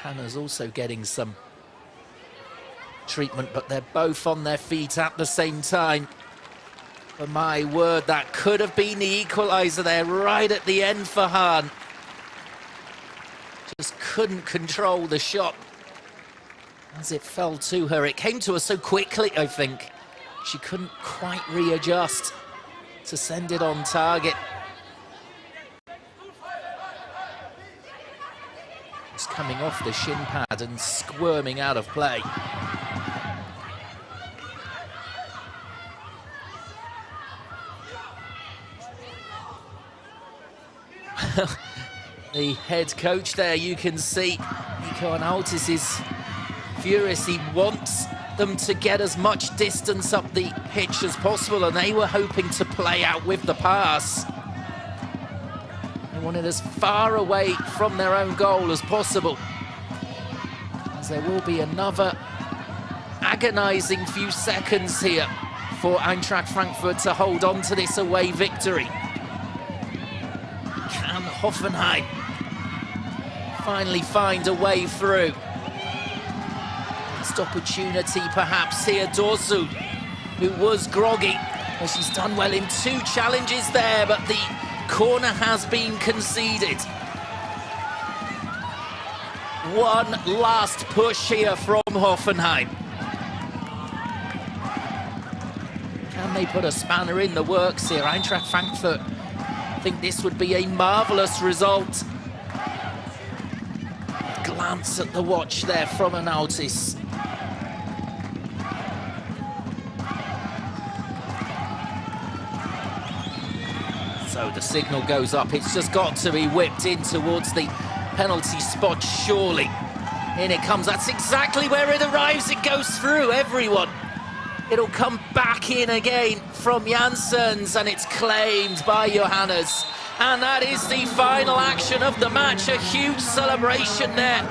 Hannah's also getting some treatment, but they're both on their feet at the same time. But my word, that could have been the equaliser there right at the end for Hahn. Just couldn't control the shot as it fell to her. It came to her so quickly, I think. She couldn't quite readjust to send it on target. It's coming off the shin pad and squirming out of play. The head coach there, you can see Nico Altis is furious. He wants them to get as much distance up the pitch as possible, and they were hoping to play out with the pass. They wanted as far away from their own goal as possible, as there will be another agonising few seconds here for Eintracht Frankfurt to hold on to this away victory. Can Hoffenheim finally find a way through? Last opportunity perhaps here. Dorsun, who was groggy, well, she's done well in 2 challenges there, but the corner has been conceded. One last push here from Hoffenheim. Can they put a spanner in the works here? Eintracht Frankfurt think this would be a marvellous result. Glance at the watch there from Altis. So the signal goes up. It's just got to be whipped in towards the penalty spot, surely. In it comes. That's exactly where it arrives. It goes through everyone. It'll come back in again from Janssens, and it's claimed by Johannes. And that is the final action of the match. A huge celebration there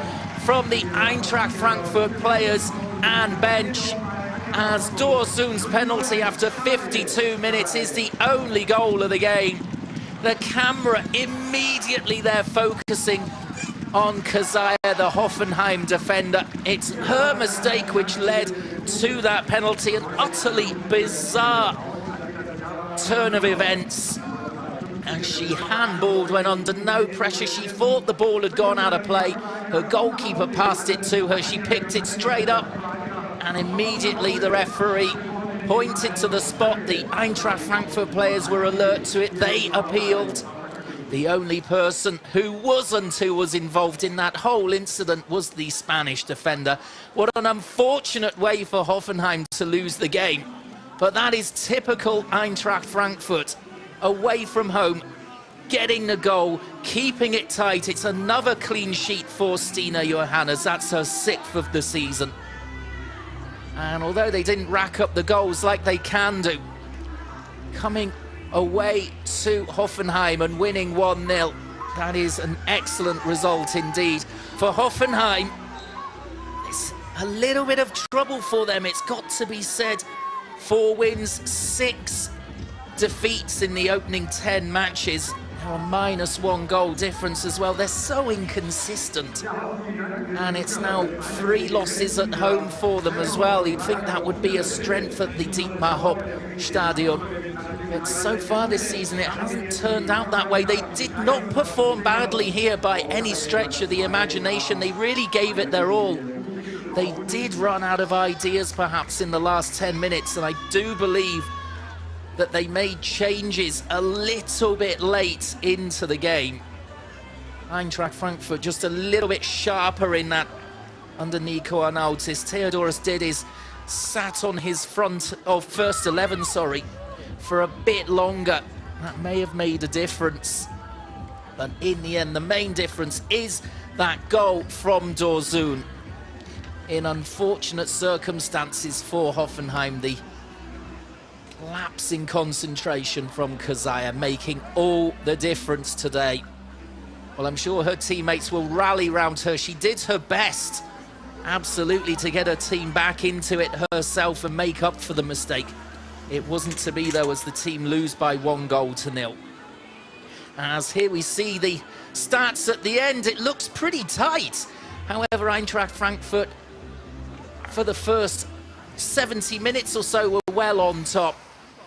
from the Eintracht Frankfurt players and bench, as Dorsun's penalty after 52 minutes is the only goal of the game. The camera immediately there focusing on Kazaya, the Hoffenheim defender. It's her mistake which led to that penalty. An utterly bizarre turn of events. And she handballed when under no pressure. She thought the ball had gone out of play. Her goalkeeper passed it to her. She picked it straight up. And immediately the referee pointed to the spot. The Eintracht Frankfurt players were alert to it. They appealed. The only person who was involved in that whole incident was the Spanish defender. What an unfortunate way for Hoffenheim to lose the game. But that is typical Eintracht Frankfurt. Away from home, getting the goal, keeping it tight. It's another clean sheet for Stina Johannes. That's her 6th of the season. And although they didn't rack up the goals like they can do, coming away to Hoffenheim and winning 1-0, that is an excellent result indeed. For Hoffenheim, it's a little bit of trouble for them, it's got to be said. 4 wins, 6 defeats in the opening 10 matches. Now a -1 goal difference as well. They're so inconsistent. And it's now 3 losses at home for them as well. You'd think that would be a strength at the Dietmar Hopp Stadion. But so far this season, it hasn't turned out that way. They did not perform badly here by any stretch of the imagination. They really gave it their all. They did run out of ideas perhaps in the last 10 minutes, and I do believe that they made changes a little bit late into the game. Eintracht Frankfurt just a little bit sharper in that under Nico Arnautis. Theodoros Didis sat on his first 11, for a bit longer. That may have made a difference. But in the end, the main difference is that goal from Dorsun. In unfortunate circumstances for Hoffenheim, the lapse in concentration from Kazaya making all the difference today. Well, I'm sure her teammates will rally round her. She did her best, absolutely, to get her team back into it herself and make up for the mistake. It wasn't to be, though, as the team lose by 1-0. As here we see the stats at the end, it looks pretty tight. However, Eintracht Frankfurt, for the first 70 minutes or so, were well on top.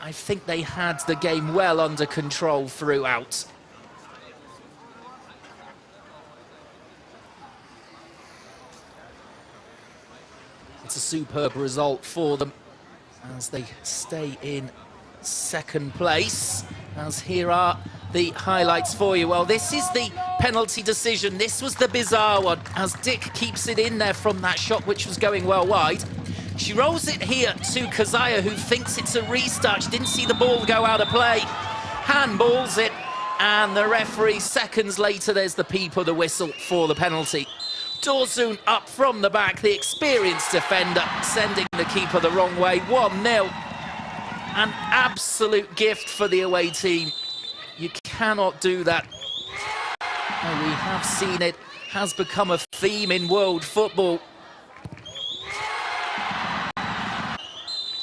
I think they had the game well under control throughout. It's a superb result for them as they stay in second place. As here are the highlights for you. Well, this is the penalty decision. This was the bizarre one, as Dick keeps it in there from that shot, which was going well wide. She rolls it here to Kazaya, who thinks it's a restart. She didn't see the ball go out of play. Handballs it, and the referee, seconds later, there's the peep of the whistle for the penalty. Dorsun up from the back, the experienced defender, sending the keeper the wrong way. 1-0. An absolute gift for the away team. You cannot do that. And we have seen it has become a theme in world football.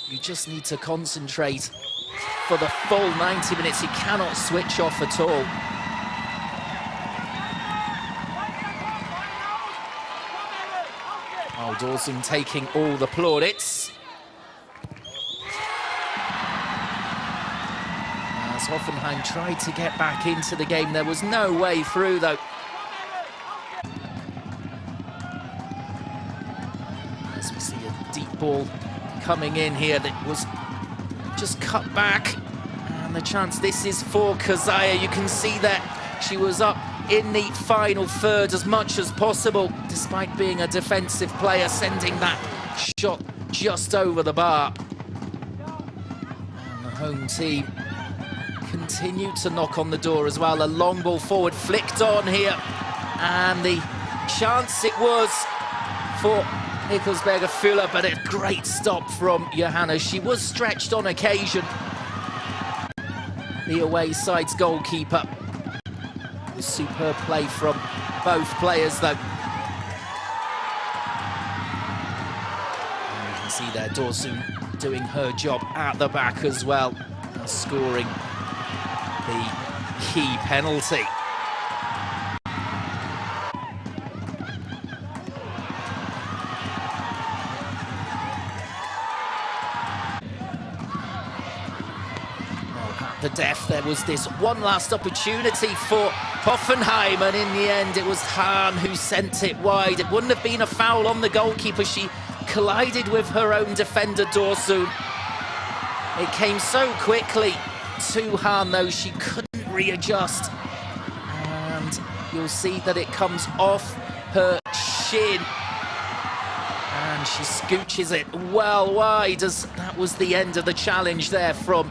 You just need to concentrate for the full 90 minutes. You cannot switch off at all. Oh, Dorsun taking all the plaudits. As Hoffenheim tried to get back into the game, there was no way through, though. As we see a deep ball coming in here that was just cut back. And the chance, this is for Kazaya. You can see that she was up in the final third as much as possible, despite being a defensive player, sending that shot just over the bar. And the home team continue to knock on the door as well. A long ball forward, flicked on here, and the chance it was for Hickelsberger Fuller, but a great stop from Johanna. She was stretched on occasion, the away side's goalkeeper. Superb play from both players, though. And you can see there Dorsun doing her job at the back as well, scoring the key penalty. The death, there was this one last opportunity for Hoffenheim, and in the end it was Hahn who sent it wide. It wouldn't have been a foul on the goalkeeper. She collided with her own defender, Dorsun. It came so quickly to Hahn, though, she couldn't readjust. And you'll see that it comes off her shin. And she scooches it well wide, as that was the end of the challenge there from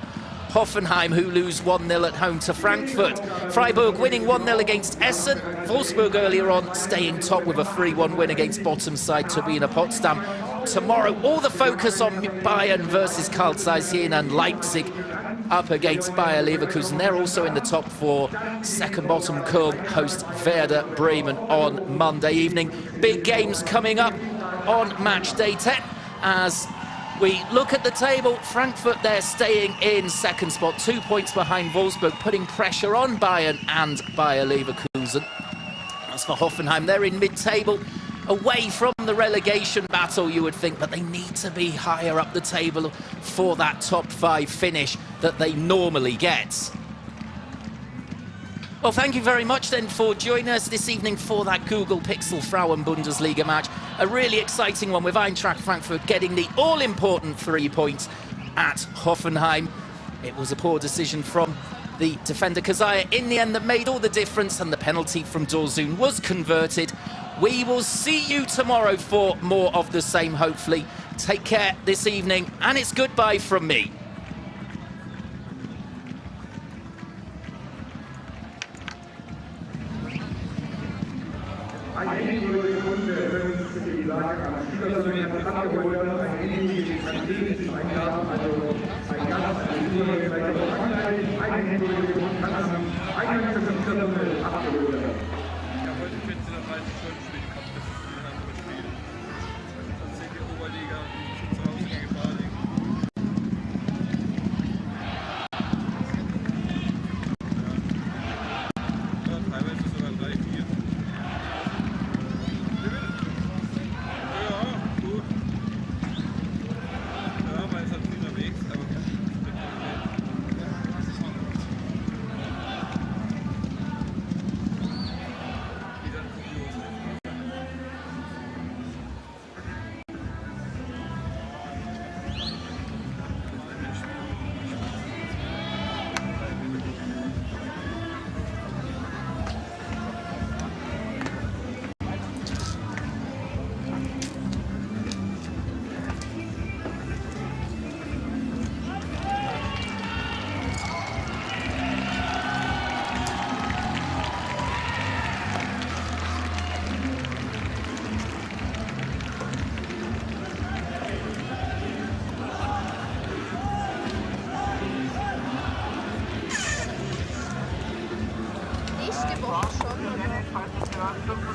Hoffenheim, who lose 1-0 at home to Frankfurt. Freiburg winning 1-0 against Essen. Wolfsburg earlier on staying top with a 3-1 win against bottom side Turbine Potsdam. Tomorrow, all the focus on Bayern versus Carl Zeiss Jena, and Leipzig up against Bayer Leverkusen. They're also in the top 4. Second bottom Köln host Werder Bremen on Monday evening. Big games coming up on match day 10, as We look at the table. Frankfurt, they're staying in second spot, 2 points behind Wolfsburg, putting pressure on Bayern and Bayer Leverkusen. As for Hoffenheim, they're in mid-table, away from the relegation battle, you would think, but they need to be higher up the table for that top 5 finish that they normally get. Well, thank you very much then for joining us this evening for that Google Pixel Frauen Bundesliga match. A really exciting one with Eintracht Frankfurt getting the all-important 3 points at Hoffenheim. It was a poor decision from the defender Kazaya in the end that made all the difference, and the penalty from Dorzoon was converted. We will see you tomorrow for more of the same, hopefully. Take care this evening, and it's goodbye from me. Nächste Woche schon, oder?